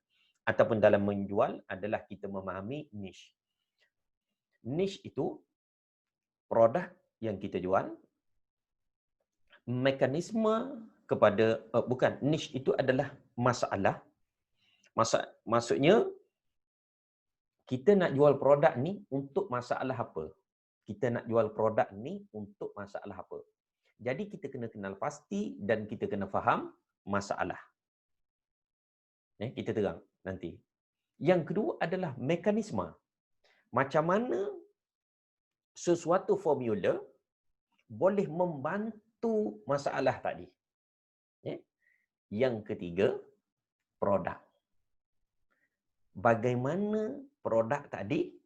ataupun dalam menjual adalah kita memahami niche. Niche itu produk yang kita jual, mekanisme kepada niche itu adalah masalah. Maksudnya kita nak jual produk ni untuk masalah apa? Kita nak jual produk ni untuk masalah apa? Jadi kita kena kenal pasti dan kita kena faham masalah. Kita terang nanti. Yang kedua adalah mekanisme. Macam mana sesuatu formula boleh membantu masalah tadi. Yang ketiga, produk. Bagaimana produk tadi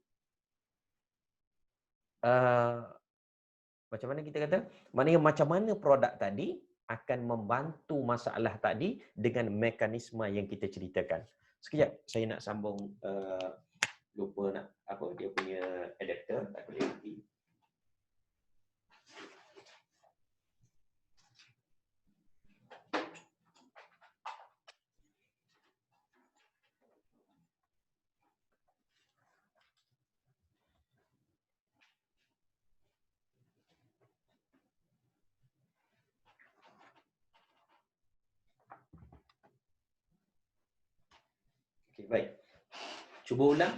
macam mana kita kata? Maknanya macam mana produk tadi akan membantu masalah tadi dengan mekanisme yang kita ceritakan. Sekejap, saya nak sambung lupa nak dia punya adapter, tak boleh mati. Okay, baik. Cuba ulang.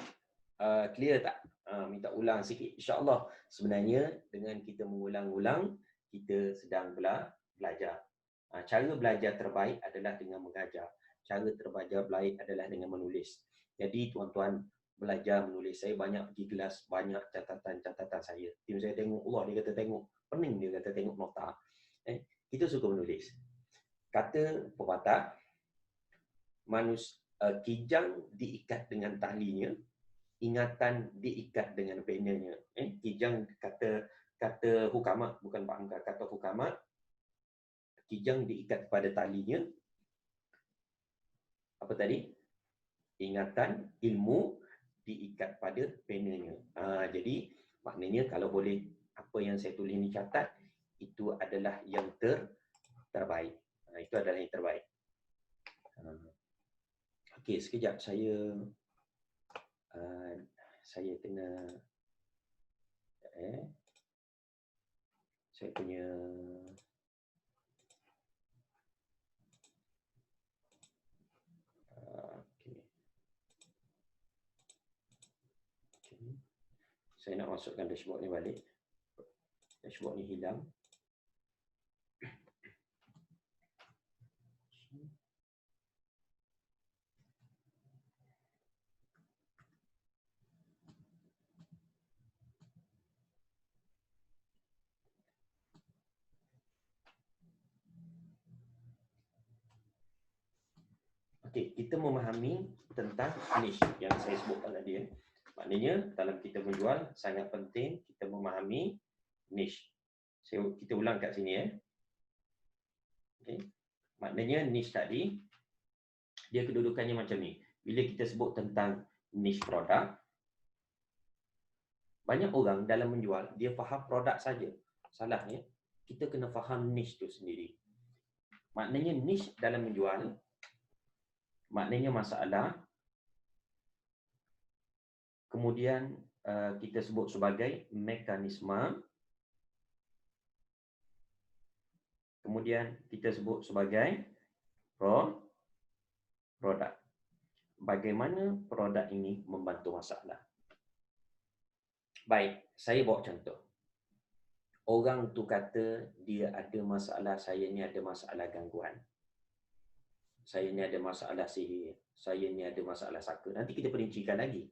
Clear tak? Minta ulang sikit. InsyaAllah. Sebenarnya dengan kita mengulang-ulang, kita sedang belajar. Cara belajar terbaik adalah dengan mengajar. Cara terbaik adalah dengan menulis. Jadi tuan-tuan belajar menulis. Saya banyak pergi kelas, banyak catatan-catatan saya. Tim saya tengok, Allah dia kata tengok. Pening dia kata tengok nota. Kita suka menulis. Kata pepatah, kijang diikat dengan talinya, ingatan diikat dengan penanya. Kijang kata hukama, bukan Pak Hamka, kata hukama, kijang diikat pada talinya. Apa tadi? Ingatan, ilmu diikat pada penanya. Jadi maknanya kalau boleh apa yang saya tulis ni catat, itu adalah yang terbaik. Itu adalah yang terbaik. sekejap saya kena saya punya okay. Saya nak masukkan dashboard ni balik. Dashboard ni hilang. Okey, kita memahami tentang niche yang saya sebutkan tadi. Maknanya dalam kita menjual sangat penting kita memahami niche. Kita ulang kat sini Okey. Maknanya niche tadi dia kedudukannya macam ni. Bila kita sebut tentang niche produk, banyak orang dalam menjual dia faham produk saja. Salahnya kita kena faham niche tu sendiri. Maknanya niche dalam menjual maknanya masalah, kemudian kita sebut sebagai mekanisme, kemudian kita sebut sebagai produk. Bagaimana produk ini membantu masalah. Baik, saya bawa contoh. Orang tu kata dia ada masalah, saya ni ada masalah gangguan. Saya ni ada masalah sihir, saya ni ada masalah saka. Nanti kita perincikan lagi.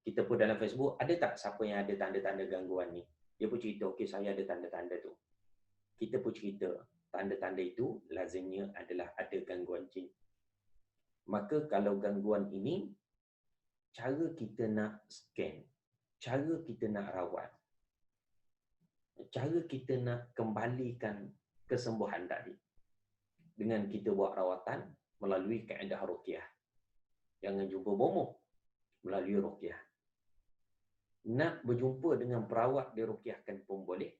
Kita pun dalam Facebook, ada tak siapa yang ada tanda-tanda gangguan ni? Dia pun cerita, okey saya ada tanda-tanda tu. Kita pun cerita, tanda-tanda itu lazimnya adalah ada gangguan jin. Maka kalau gangguan ini, cara kita nak scan, cara kita nak rawat, cara kita nak kembalikan kesembuhan tadi. Dengan kita buat rawatan melalui kaedah ruqyah. Jangan jumpa bomoh melalui ruqyah. Nak berjumpa dengan perawat diruqyahkan pun boleh.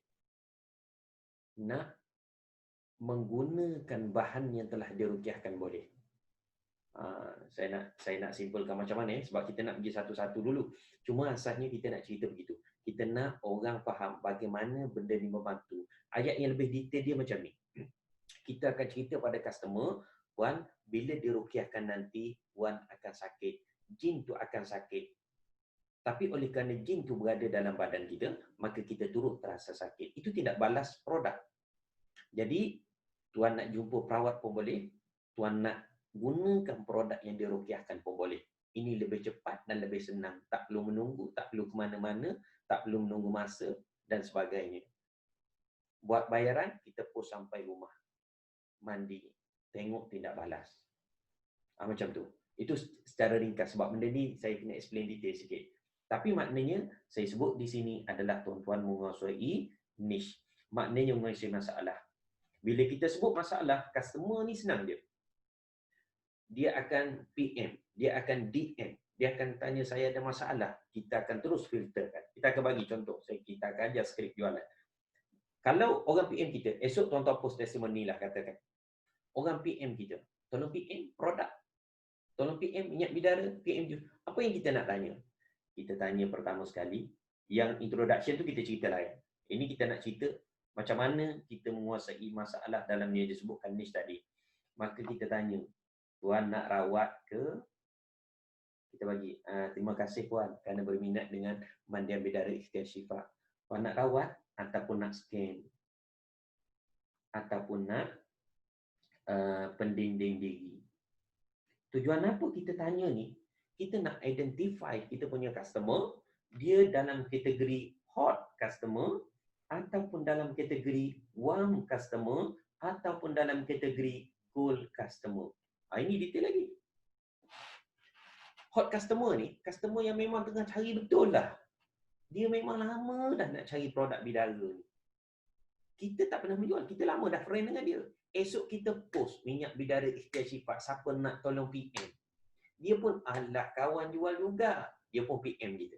Nak menggunakan bahan yang telah diruqyahkan boleh. Saya nak simpulkan macam mana sebab kita nak pergi satu-satu dulu. Cuma asalnya kita nak cerita begitu. Kita nak orang faham bagaimana benda ni membantu. Ayat yang lebih detail dia macam ni. Kita akan cerita pada customer, Puan, bila diruqyahkan nanti, Puan akan sakit. Jin tu akan sakit. Tapi oleh kerana jin tu berada dalam badan kita, maka kita turut terasa sakit. Itu tidak balas produk. Jadi, Tuan nak jumpa perawat pun boleh. Tuan nak gunakan produk yang diruqyahkan pun boleh. Ini lebih cepat dan lebih senang. Tak perlu menunggu, tak perlu ke mana-mana, tak perlu menunggu masa dan sebagainya. Buat bayaran, kita post sampai rumah. Mandi, tengok tidak balas. Macam tu. Itu secara ringkas sebab benda ni saya kena explain detail sikit. Tapi maknanya saya sebut di sini adalah tuan-tuan menguasai niche. Maknanya menguasai masalah. Bila kita sebut masalah, customer ni senang dia. Dia akan PM, dia akan DM, dia akan tanya saya ada masalah. Kita akan terus filterkan. Kita akan bagi contoh. Kita akan ajar skrip jualan. Kalau orang PM kita, esok tuan-tuan post testimoni lah katakan. Orang PM kita, tolong PM produk. Tolong PM minyak bidara, PM jus. Apa yang kita nak tanya? Kita tanya pertama sekali, yang introduction tu kita cerita lain. Ini kita nak cerita macam mana kita menguasai masalah dalam yang disebutkan niche tadi. Maka kita tanya, Puan nak rawat ke? Kita bagi, terima kasih Puan kerana berminat dengan mandian bidara ikhtiar syifa. Puan nak rawat ataupun nak scan? Ataupun nak pendinding diri. Tujuan apa kita tanya ni? Kita nak identify kita punya customer, dia dalam kategori hot customer, ataupun dalam kategori warm customer, ataupun dalam kategori cool customer. Ini detail lagi. Hot customer ni, customer yang memang tengah cari betul lah. Dia memang lama dah nak cari produk bidara ni. Kita tak pernah menjual, kita lama dah friend dengan dia. Esok kita post minyak bidara ikhtiar syifa, siapa nak tolong PM. Dia pun alah kawan jual juga. Dia pun PM kita.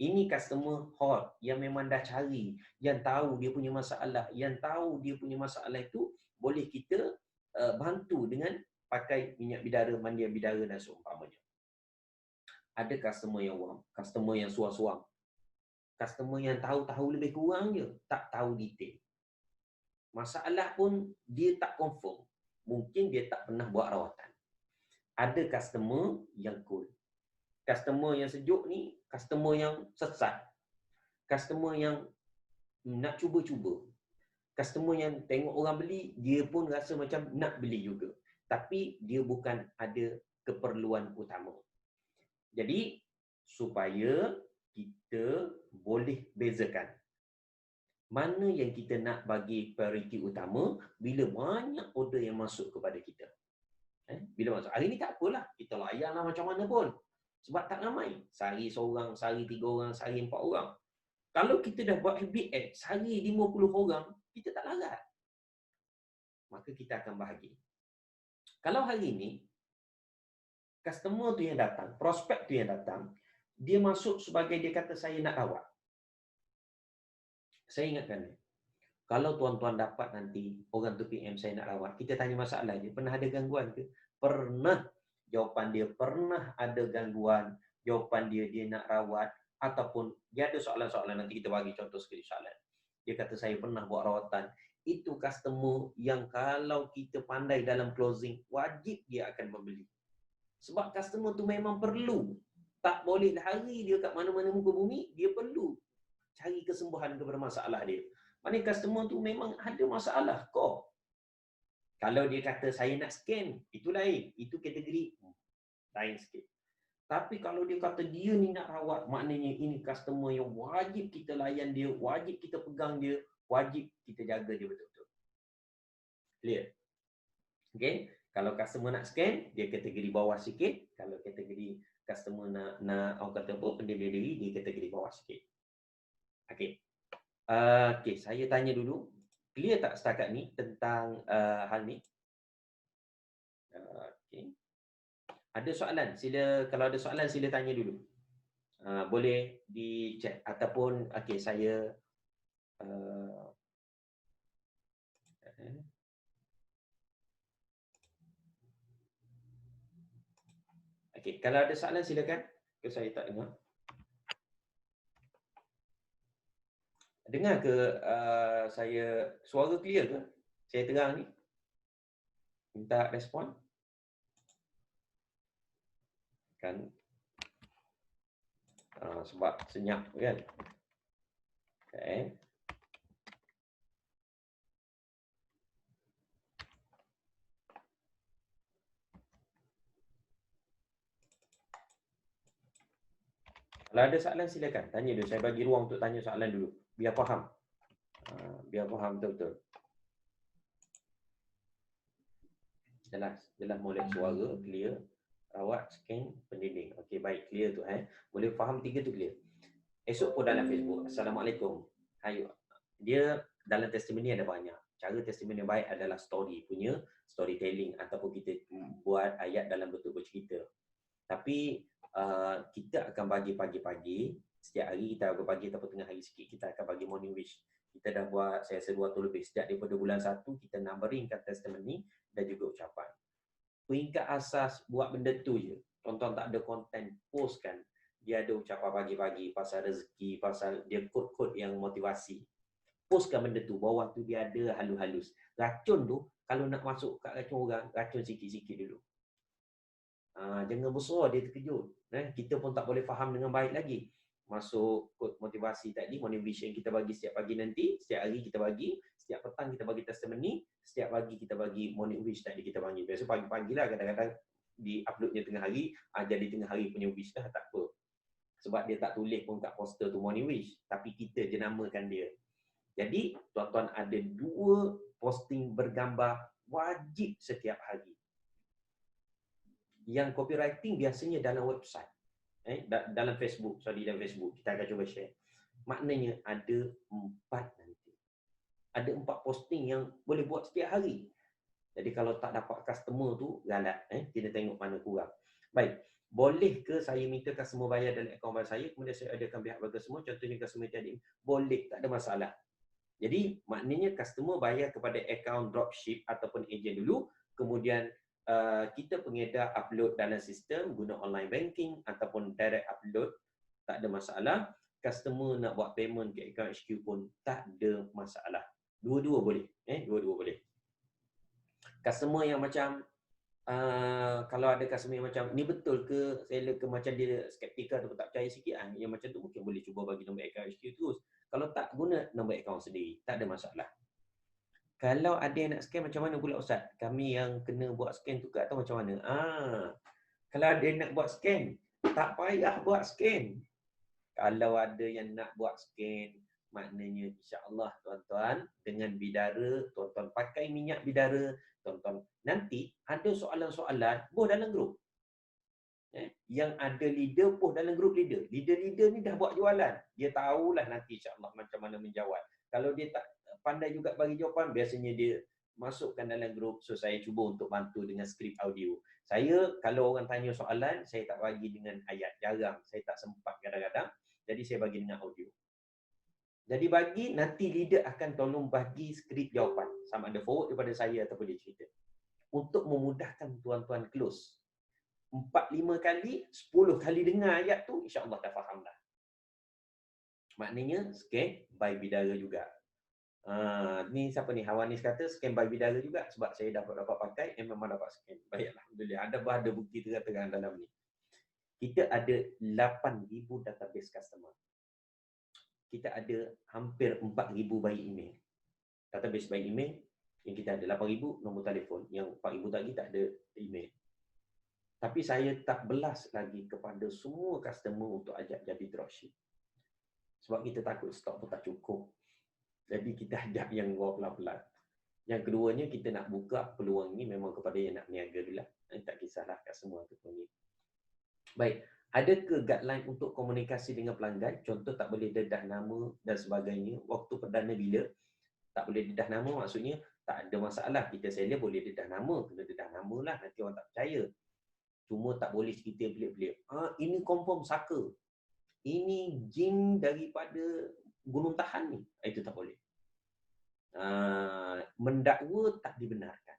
Ini customer hot yang memang dah cari, yang tahu dia punya masalah, yang tahu dia punya masalah itu boleh kita bantu dengan pakai minyak bidara, mandian bidara dan seumpamanya. Ada customer yang awam, customer yang suang-suang. Customer yang tahu-tahu lebih kurang je, tak tahu detail. Masalah pun dia tak confirm. Mungkin dia tak pernah buat rawatan. Ada customer yang cool. Customer yang sejuk ni, customer yang sesat. Customer yang nak cuba-cuba. Customer yang tengok orang beli, dia pun rasa macam nak beli juga. Tapi dia bukan ada keperluan utama. Jadi, supaya kita boleh bezakan mana yang kita nak bagi prioriti utama bila banyak order yang masuk kepada kita. Bila masuk, hari ni tak apalah, kita layanlah macam mana pun. Sebab tak ramai. Sehari seorang, sehari 3 orang, sehari 4 orang. Kalau kita dah buat habit sehari 50 orang, kita tak larat. Maka kita akan bahagia. Kalau hari ni, customer tu yang datang, prospek tu yang datang, dia masuk sebagai dia kata saya nak rawat. Saya ingatkan dia. Kalau tuan-tuan dapat nanti orang tu PM saya nak rawat, kita tanya masalah dia, pernah ada gangguan ke? Pernah. Jawapan dia pernah ada gangguan. Jawapan dia nak rawat. Ataupun dia ada soalan-soalan, nanti kita bagi contoh sekali soalan. Dia kata saya pernah buat rawatan. Itu customer yang kalau kita pandai dalam closing, wajib dia akan membeli. Sebab customer tu memang perlu. Tak boleh lari dia kat mana-mana muka bumi, dia perlu cari kesembuhan kepada masalah dia. Maksudnya customer tu memang ada masalah kok. Kalau dia kata saya nak scan, itu lain. Itu kategori lain sikit. Tapi kalau dia kata dia ni nak rawat, maknanya ini customer yang wajib kita layan dia, wajib kita pegang dia, wajib kita jaga dia betul-betul. Clear? Okay? Kalau customer nak scan, dia kategori bawah sikit. Kalau kategori customer nak orang kata apa, pendiri diri, dia kategori bawah sikit. Okay. Okay, saya tanya dulu. Clear tak setakat ni tentang hal ni? Okay. Ada soalan? Sila, kalau ada soalan sila tanya dulu. Boleh di chat ataupun okay, saya okay, kalau ada soalan silakan. Ke saya tak dengar. Dengar ke saya suara clear ke? Saya terang ni. Minta respon. Kan sebab senyap kan. Okay. Kalau ada soalan silakan tanya dulu. Saya bagi ruang untuk tanya soalan dulu. Biar faham. Biar faham betul-betul. Jelas molek suara clear. Rawat, scan, pendinding. Okey, baik, clear tu Boleh faham tiga tu clear. Esok pun dalam Facebook, Assalamualaikum. Hayo. Dia dalam testimoni ada banyak. Cara testimoni yang baik adalah storytelling ataupun kita buat ayat dalam bentuk bercerita. Tapi kita akan bagi pagi-pagi, setiap hari kita akan bagi ataupun tengah hari sikit kita akan bagi morning wish. Kita dah buat saya rasa 2 tahun lebih. Sejak daripada bulan 1 kita numberingkan testimoni dan juga ucapan. Peringkat asas buat benda tu je. Tonton tak ada konten, postkan. Dia ada ucapan pagi-pagi pasal rezeki, pasal dia kod-kod yang motivasi. Postkan benda tu, bawah tu dia ada halus-halus. Racun tu, kalau nak masuk kat racun orang, racun sikit-sikit dulu. Jangan besar dia terkejut. Kita pun tak boleh faham dengan baik lagi. Masuk kod motivasi tadi, motivation kita bagi setiap pagi nanti, setiap hari kita bagi, setiap petang kita bagi testimoni, setiap pagi kita bagi morning wish tadi kita bagi. Biasa pagi-pagi lah, kadang-kadang di-uploadnya tengah hari, jadi tengah hari punya wish dah, tak apa. Sebab dia tak tulis pun kat poster tu morning wish, tapi kita je namakan dia. Jadi, tuan-tuan ada 2 posting bergambar wajib setiap hari. Yang copywriting biasanya dalam website. Dalam Facebook, dalam Facebook. Kita akan cuba share. Maknanya ada 4 nanti. Ada 4 posting yang boleh buat setiap hari. Jadi kalau tak dapat customer tu, galat. Kita tengok mana kurang. Baik. Boleh ke saya minta customer bayar dalam akaun bank saya, kemudian saya adakan pihak bank semua, contohnya customer tadi. Boleh, tak ada masalah. Jadi maknanya customer bayar kepada akaun dropship ataupun ejen dulu, kemudian kita pengedar upload dalam sistem guna online banking ataupun direct upload, tak ada masalah. Customer nak buat payment ke account HQ pun tak ada masalah. Dua-dua boleh. Dua-dua boleh. Customer yang macam kalau ada customer yang macam ni betul ke, seller ke, macam dia skeptikal atau tak percaya sikit, yang macam tu mungkin boleh cuba bagi nombor account HQ terus. Kalau tak, guna nombor account sendiri, tak ada masalah. Kalau ada yang nak scan, macam mana pula Ustaz? Kami yang kena buat scan tu atau macam mana? Kalau ada yang nak buat scan, tak payah buat scan. Kalau ada yang nak buat scan, maknanya insya-Allah tuan-tuan dengan bidara, tuan-tuan pakai minyak bidara, tuan-tuan nanti ada soalan-soalan post dalam grup. Yang ada leader post dalam grup leader. Leader-leader ni dah buat jualan. Dia tahulah nanti insya-Allah macam mana menjawab. Kalau dia tak pandai juga bagi jawapan, biasanya dia masukkan dalam grup. So saya cuba untuk bantu dengan skrip audio. Saya kalau orang tanya soalan, saya tak bagi dengan ayat, jarang. Saya tak sempat kadang-kadang. Jadi saya bagi dengan audio. Jadi bagi nanti leader akan tolong bagi skrip jawapan, sama ada forward daripada saya ataupun dia cerita. Untuk memudahkan tuan-tuan close. 4-5 kali, 10 kali dengar ayat tu, insya-Allah dah faham dah. Maknanya scan by bidara juga. Ni siapa ni? Hawanis kata scan by bidara juga sebab saya dapat pakai, memang dapat scan. Baik, alhamdulillah. Ada bukti terang-terang dalam ni. Kita ada 8,000 database customer. Kita ada hampir 4,000 by email. Database by email yang kita ada 8,000 nombor telefon, yang 4,000 tadi tak ada email. Tapi saya tak belas lagi kepada semua customer untuk ajak jadi dropship. Sebab kita takut stok pun tak cukup. Jadi kita ajak yang pelan-pelan. Yang keduanya, kita nak buka peluang ni memang kepada yang nak niaga dulu lah. Tak kisahlah kat semua tu pun ni. Baik, ada ke guideline untuk komunikasi dengan pelanggan? Contoh tak boleh dedah nama dan sebagainya. Waktu perdana bila tak boleh dedah nama, maksudnya tak ada masalah. Kita seller boleh dedah nama, kena dedah nama lah, nanti orang tak percaya. Cuma tak boleh cerita pelik-pelik. Ini confirm saka. Ini jin daripada Gunung Tahan ni. Itu tak boleh. Mendakwa tak dibenarkan.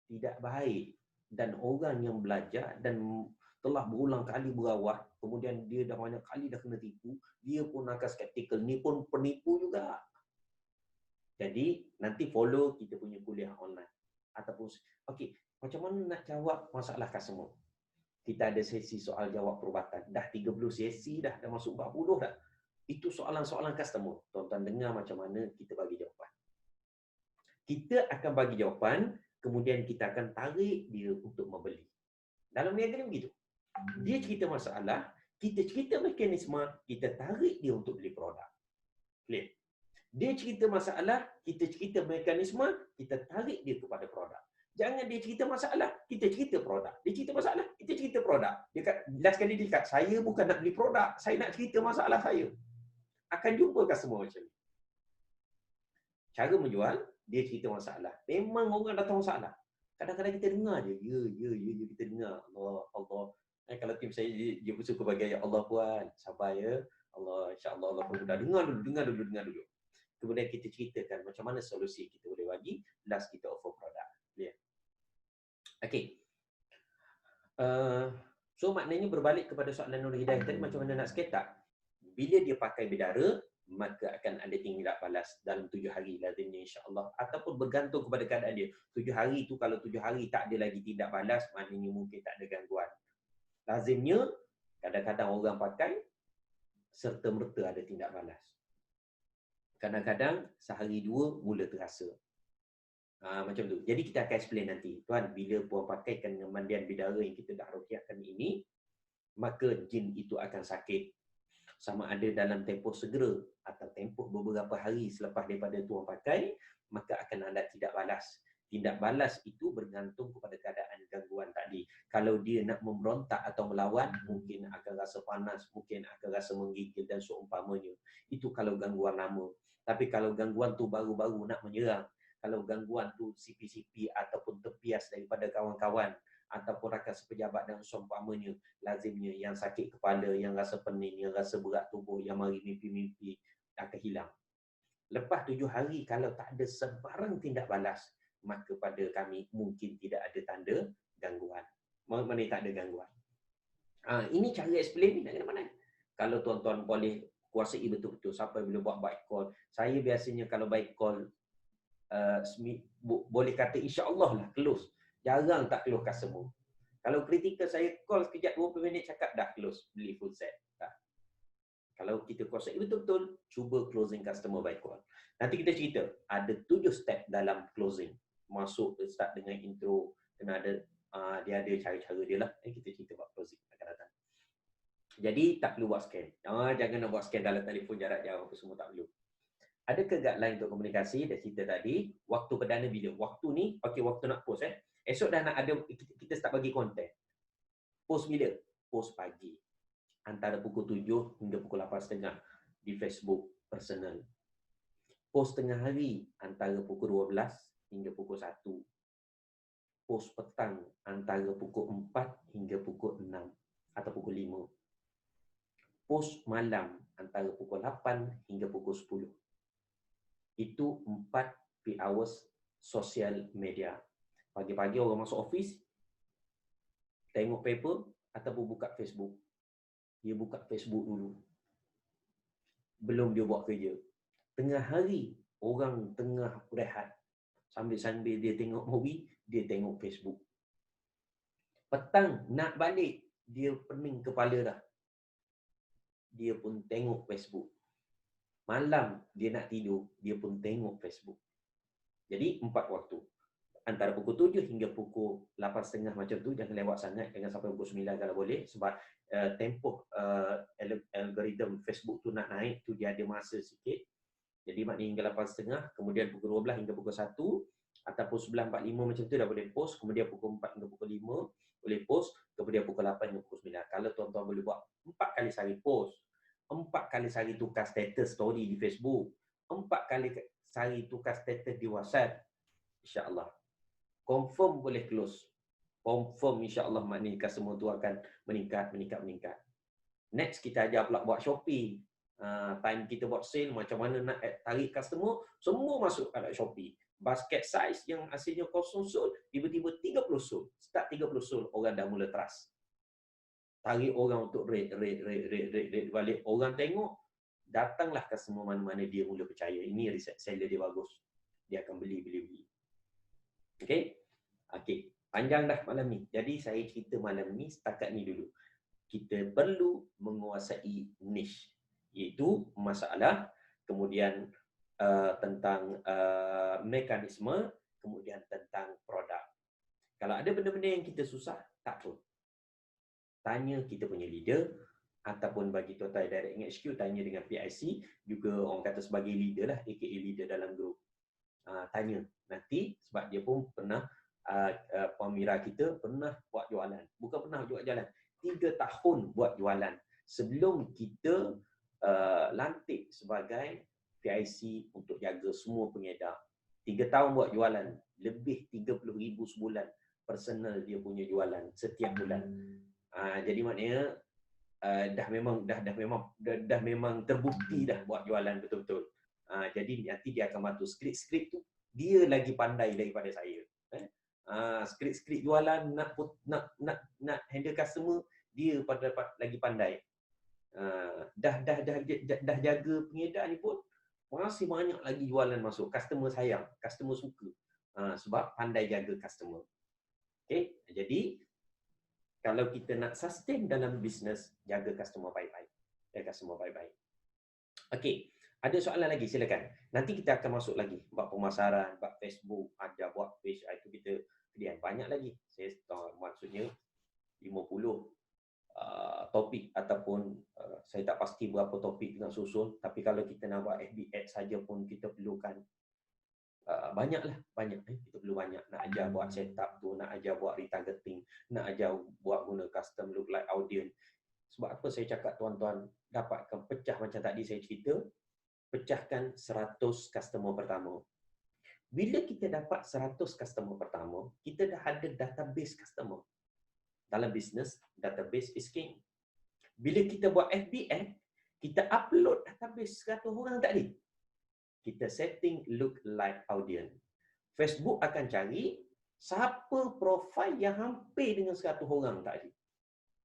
Tidak baik. Dan orang yang belajar dan telah berulang kali berawat, kemudian dia dah banyak kali dah kena tipu, dia pun akan skeptikal. Ni pun penipu juga. Jadi, nanti follow kita punya kuliah online. Ataupun, okey, macam mana nak jawab masalah customer? Kita ada sesi soal jawab perubatan. Dah 30 sesi dah masuk 40 dah. Itu soalan-soalan customer. Tuan-tuan dengar macam mana kita bagi jawapan. Kita akan bagi jawapan, kemudian kita akan tarik dia untuk membeli. Dalam niaga ni begitu. Dia cerita masalah, kita cerita mekanisme, kita tarik dia untuk beli produk. Clear? Dia cerita masalah, kita cerita mekanisme, kita tarik dia kepada produk. Jangan dia cerita masalah, kita cerita produk. Dia cerita masalah, kita cerita produk. Last kali dia kata, saya bukan nak beli produk, saya nak cerita masalah saya. Akan jumpa customer macam ni. Cara menjual, dia cerita masalah. Memang orang datang masalah. Kadang-kadang kita dengar je. Ya, kita dengar. Allah. Kalau tim saya, dia suka bagi ayat Allah puan. Sabar ya. Allah, insya-Allah Allah pun dah dengar dulu. Kemudian kita ceritakan macam mana solusi kita boleh bagi. Last kita offer produk. Ya. Okey. So maknanya berbalik kepada soalan Nur Hidayah tadi, macam mana nak skate tak? Bila dia pakai bidara, maka akan ada tindak balas dalam 7 hari lazimnya insya-Allah, ataupun bergantung kepada keadaan dia. 7 hari tu, kalau 7 hari tak ada lagi tindak balas, maknanya mungkin tak ada gangguan. Lazimnya kadang-kadang orang pakai serta merta ada tindak balas. Kadang-kadang sehari dua mula terasa. Macam tu. Jadi kita akan explain nanti. Tuan, bila puan pakaikan mandian bidara yang kita dah ruqyahkan ini, maka jin itu akan sakit. Sama ada dalam tempoh segera atau tempoh beberapa hari selepas daripada tuan pakai, maka akan ada tindak balas. Tindak balas itu bergantung kepada keadaan gangguan tadi. Kalau dia nak memberontak atau melawan, mungkin akan rasa panas, mungkin akan rasa menggigil dan seumpamanya. Itu kalau gangguan lama. Tapi kalau gangguan tu baru-baru nak menyerang, kalau gangguan tu CP-CP ataupun terpias daripada kawan-kawan ataupun rakan sepejabat dan seumpamanya, lazimnya yang sakit kepala, yang rasa pening, yang rasa berat tubuh, yang mari mimpi-mimpi akan hilang. Lepas 7 hari, kalau tak ada sebarang tindak balas, maka pada kami mungkin tidak ada tanda gangguan. Mana tak ada gangguan. Ini cara explain ni nak kena mana? Kalau tuan-tuan boleh kuasai betul-betul siapa bila buat by call. Saya biasanya kalau by call boleh kata insya-Allah lah close. Jarang tak close customer. Kalau kritikal saya call sekejap 20 minit cakap dah close, beli full set. Dah. Kalau kita kuasai betul-betul, cuba closing customer by call. Nanti kita cerita, ada 7 step dalam closing. Masuk start dengan intro, kena ada dia ada cara-cara dia lah. Kita cerita buat closing akan datang. Jadi tak perlu buat scan. Jangan nak buat scan dalam telefon jarak jauh apa semua tak perlu. Ada ke guideline untuk komunikasi? Dah cerita tadi, waktu perdana bila. Waktu ni, okey waktu nak post Esok dah nak ada, kita start bagi konten. Post bila? Post pagi. Antara pukul 7 hingga pukul 8.30 di Facebook personal. Post tengah hari antara pukul 12 hingga pukul 1. Post petang antara pukul 4 hingga pukul 6 atau pukul 5. Post malam antara pukul 8 hingga pukul 10. Itu 4 peak hours sosial media. Pagi-pagi orang masuk office, tengok paper ataupun buka Facebook. Dia buka Facebook dulu. Belum dia buat kerja. Tengah hari, orang tengah rehat. Sambil-sambil dia tengok movie, dia tengok Facebook. Petang, nak balik, dia pening kepala dah. Dia pun tengok Facebook. Malam, dia nak tidur, dia pun tengok Facebook. Jadi, 4 waktu. Antara pukul 7 hingga pukul 8.30 macam tu, jangan lewat sangat, jangan sampai pukul 9 kalau boleh, sebab tempoh algoritma Facebook tu nak naik, tu dia ada masa sikit. Jadi maknanya hingga 8.30, kemudian pukul 12 hingga pukul 1, ataupun 9.45 macam tu dah boleh post, kemudian pukul 4 hingga pukul 5 boleh post, kemudian pukul 8 hingga pukul 9. Kalau tuan-tuan boleh buat 4 kali sehari post, 4 kali sehari tukar status story di Facebook, 4 kali sehari tukar status di WhatsApp, insya-Allah confirm boleh close. Confirm insya-Allah maknanya customer tu akan meningkat. Next kita ajar pula buat Shopee. Time kita buat sale, macam mana nak tarik customer, semua masuk kat Shopee. Basket size yang asalnya kosong sold, tiba-tiba 30 sold. Start 30 sold, orang dah mula trust. Tarik orang untuk rate balik. Orang tengok, datanglah customer mana-mana dia mula percaya. Ini reset seller dia bagus. Dia akan beli. Okey? Okey. Panjang dah malam ni. Jadi saya cerita malam ni setakat ni dulu. Kita perlu menguasai niche. Iaitu masalah, kemudian tentang mekanisme, kemudian tentang produk. Kalau ada benda-benda yang kita susah, tak pun. Tanya kita punya leader, ataupun bagi tuan-tuan direct HQ, tanya dengan PIC, juga orang kata sebagai leader lah, aka leader dalam grup. Tanya. Nanti, sebab dia pun pernah, Puan Mira kita pernah buat jualan. Bukan pernah buat jualan, 3 tahun buat jualan. Sebelum kita lantik sebagai PIC untuk jaga semua pengedar. 3 tahun buat jualan, lebih 30,000 sebulan personal dia punya jualan setiap bulan. Jadi maknanya dah memang terbukti dah buat jualan betul-betul. Jadi nanti dia akan bantu skrip tu dia lagi pandai daripada saya. Skrip jualan nak handle customer dia lagi pandai. Dah jaga pengedar ni pun masih banyak lagi jualan masuk. Customer sayang, customer suka. Sebab pandai jaga customer. Okey, jadi kalau kita nak sustain dalam bisnes, jaga customer baik-baik. Okey, ada soalan lagi silakan. Nanti kita akan masuk lagi buat pemasaran, buat Facebook, ajar buat page, itu kita kemudian banyak lagi. Saya maksudnya 50 topik ataupun saya tak pasti berapa topik dengan susun, tapi kalau kita nak buat FB Ads saja pun kita perlukan banyak. Kita perlu banyak. Nak ajar buat setup tu, nak ajar buat retargeting, nak ajar buat guna custom lookalike audience. Sebab apa saya cakap tuan-tuan dapatkan pecah macam tadi saya cerita, pecahkan 100 customer pertama. Bila kita dapat 100 customer pertama, kita dah ada database customer. Dalam bisnes, database is king. Bila kita buat FB Ad, kita upload database 100 orang tadi. Kita setting look like audience. Facebook akan cari siapa profil yang hampir dengan 100 orang tadi.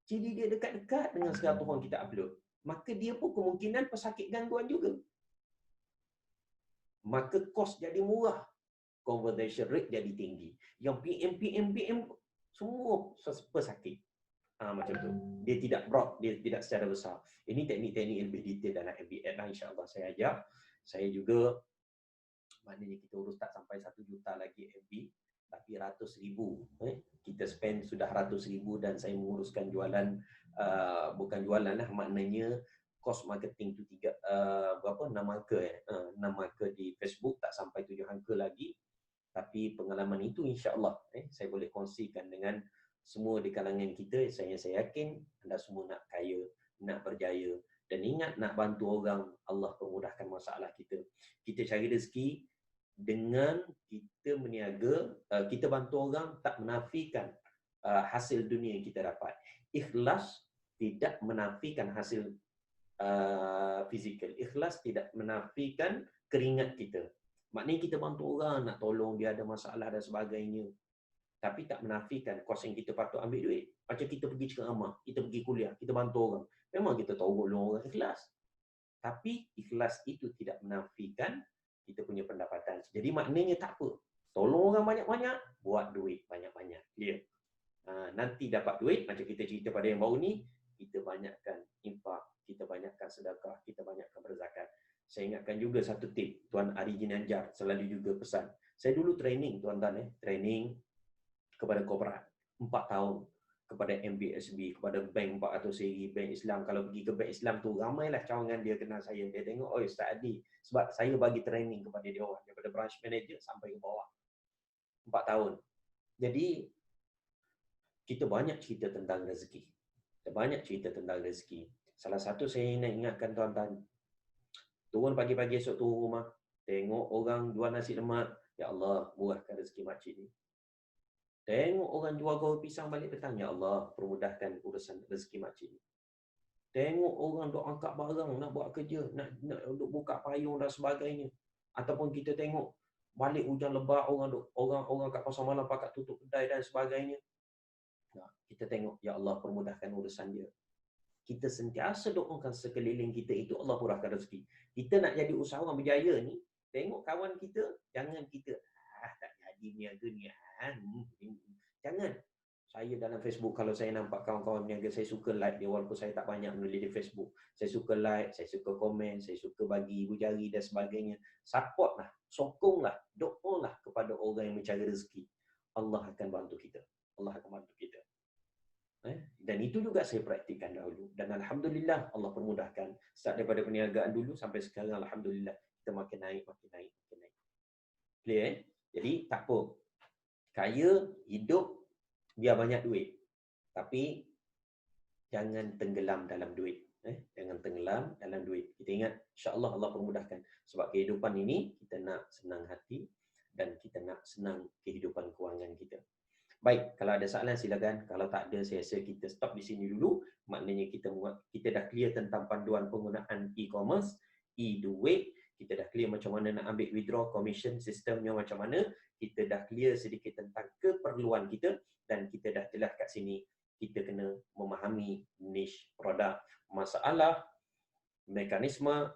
Jadi dia dekat-dekat dengan 100 orang kita upload. Maka dia pun kemungkinan pesakit gangguan juga. Maka kos jadi murah. Conversion rate jadi tinggi. Yang PM semua pesakit. Macam tu. Dia tidak broad, dia tidak secara besar. Ini teknik-teknik yang lebih detail dalam MBA lah, insya-Allah saya ajar. Saya juga, maknanya kita urus tak sampai 1 juta lagi MB, tapi ratus ribu. Kita spend sudah ratus ribu dan saya menguruskan jualan, bukan jualan lah, maknanya kos marketing tu 6 angka 6 angka di Facebook, tak sampai 7 angka lagi. Tapi pengalaman itu insya-Allah saya boleh kongsikan dengan semua di kalangan kita. Saya yakin anda semua nak kaya, nak berjaya, dan ingat nak bantu orang, Allah permudahkan masalah kita. Kita cari rezeki dengan kita meniaga, kita bantu orang tak menafikan hasil dunia yang kita dapat. Ikhlas tidak menafikan hasil fizikal. Ikhlas tidak menafikan keringat kita. Maknanya kita bantu orang, nak tolong dia ada masalah dan sebagainya. Tapi tak menafikan kos yang kita patut ambil duit. Macam kita pergi ceramah, kita pergi kuliah, kita bantu orang. Memang kita tolong orang ikhlas. Tapi ikhlas itu tidak menafikan kita punya pendapatan. Jadi maknanya tak apa. Tolong orang banyak-banyak, buat duit banyak-banyak. Clear? Nanti dapat duit, macam kita cerita pada yang baru ni, kita banyakkan infak, kita banyakkan sedekah, kita banyakkan berzakat. Saya ingatkan juga satu tip, Tuan Ari Ginanjar selalu juga pesan. Saya dulu training, tuan-tuan, training kepada korporat 4 tahun, kepada MBSB, kepada bank 400 seri, bank Islam. Kalau pergi ke bank Islam tu, ramailah cawangan dia kenal saya. Dia tengok, oh Ustaz Adi, sebab saya bagi training kepada dia orang, daripada branch manager sampai ke bawah. 4 tahun. Jadi, kita banyak cerita tentang rezeki. Kita banyak cerita tentang rezeki. Salah satu saya nak ingatkan tuan-tuan, turun pagi-pagi esok turun rumah, tengok orang jual nasi lemak, ya Allah, murahkan rezeki makcik ni. Tengok orang jual goreng pisang balik petang, ya Allah, permudahkan urusan rezeki makcik ni. Tengok orang duk angkat barang, nak buat kerja, nak duk buka payung dan sebagainya. Ataupun kita tengok balik hujan lebat, orang kat pasar malam pakat tutup kedai dan sebagainya. Nah, kita tengok, ya Allah, permudahkan urusan dia. Kita sentiasa doakan sekeliling kita itu Allah murahkan rezeki. Kita nak jadi usahawan berjaya ni, tengok kawan kita, jangan kita tak jadi niaga ni. Jangan. Saya dalam Facebook, kalau saya nampak kawan-kawan niaga, saya suka like dia walaupun saya tak banyak menulis di Facebook. Saya suka like, saya suka komen, saya suka bagi ibu jari dan sebagainya. Supportlah, sokonglah, doalah kepada orang yang mencari rezeki. Allah akan bantu kita. Allah akan bantu kita. Dan itu juga saya praktikkan dahulu. Dan Alhamdulillah Allah permudahkan. Start daripada perniagaan dulu sampai sekarang, Alhamdulillah kita makin naik. Clear? Jadi tak apa. Kaya, hidup, biar banyak duit. Tapi jangan tenggelam dalam duit. Jangan tenggelam dalam duit. Kita ingat, insya-Allah Allah permudahkan. Sebab kehidupan ini kita nak senang hati dan kita nak senang kehidupan kewangan kita. Baik, kalau ada soalan silakan. Kalau tak ada, saya rasa kita stop di sini dulu. Maknanya kita dah clear tentang panduan penggunaan e-commerce, e-duit. Kita dah clear macam mana nak ambil withdraw commission, sistemnya macam mana. Kita dah clear sedikit tentang keperluan kita. Dan kita dah jelas kat sini, kita kena memahami niche produk, masalah, mekanisme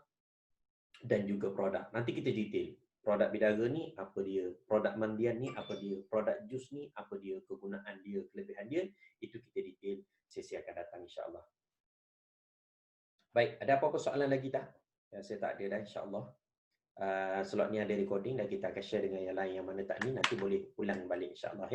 dan juga produk. Nanti kita detail. Produk bidara ni apa dia, produk mandian ni apa dia, produk jus ni apa dia, kegunaan dia, kelebihan dia, itu kita detail sesi akan datang insya-Allah. Baik, ada apa-apa soalan lagi tak? Saya tak ada dah insya-Allah. Slot ni ada recording dan kita akan share dengan yang lain yang mana tak ni, nanti boleh ulang balik insya-Allah.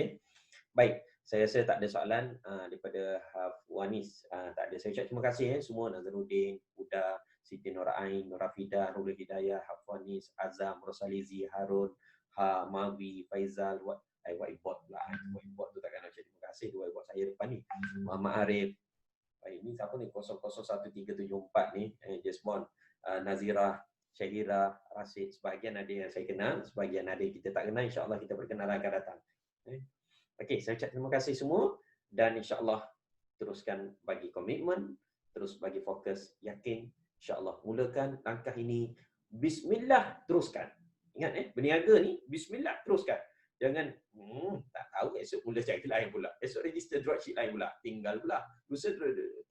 Baik, saya rasa tak ada soalan daripada Hafwanis. Tak ada. Saya ucap terima kasih semua, Nazaruddin, Huda, Siti Nur Ain, Nurafida, Nurul Hidayah, Hafwanis, Azam, Rosalizi, Harun, Mawi, Faizal, Whiteboard pula. Whiteboard tu takkan nak cakap terima kasih, dua whiteboard saya depan ni. Muhammad Arif. Ini siapa ni? 001374 ni, Jasmond, Nazirah, Syahira, Rasid. Sebahagian ada yang saya kenal, sebahagian ada yang kita tak kenal. InsyaAllah kita perkenalan akan datang. Okey, saya ucap terima kasih semua dan insya-Allah teruskan bagi komitmen, terus bagi fokus, yakin, insya-Allah mulakan langkah ini, bismillah teruskan. Ingat berniaga ni bismillah teruskan. Jangan, tak tahu esok mula cari lain pula. Esok register dropship lain pula. Tinggal pula. Lusa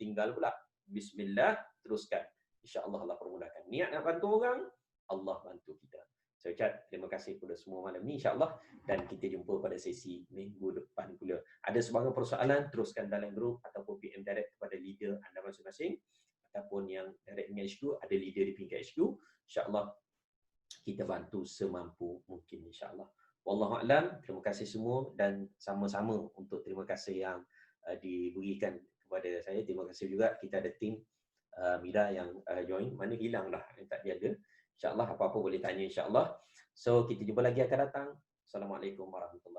tinggal pula. Bismillah, teruskan. InsyaAllah Allah permudahkan. Niat nak bantu orang, Allah bantu kita. So, Ustaz, terima kasih kepada semua malam ni insyaAllah. Dan kita jumpa pada sesi minggu depan pula. Ada sebarang persoalan, teruskan dalam grup ataupun PM direct kepada leader anda masing-masing. Ataupun yang direct dengan HQ, ada leader di tingkat HQ. InsyaAllah, kita bantu semampu mungkin insyaAllah. Wallahualam, terima kasih semua dan sama-sama untuk terima kasih yang diberikan kepada saya. Terima kasih juga kita ada tim Mira yang join. Mana hilang dah yang tak diada. InsyaAllah apa-apa boleh tanya insyaAllah. So kita jumpa lagi akan datang. Assalamualaikum warahmatullahi wabarakatuh.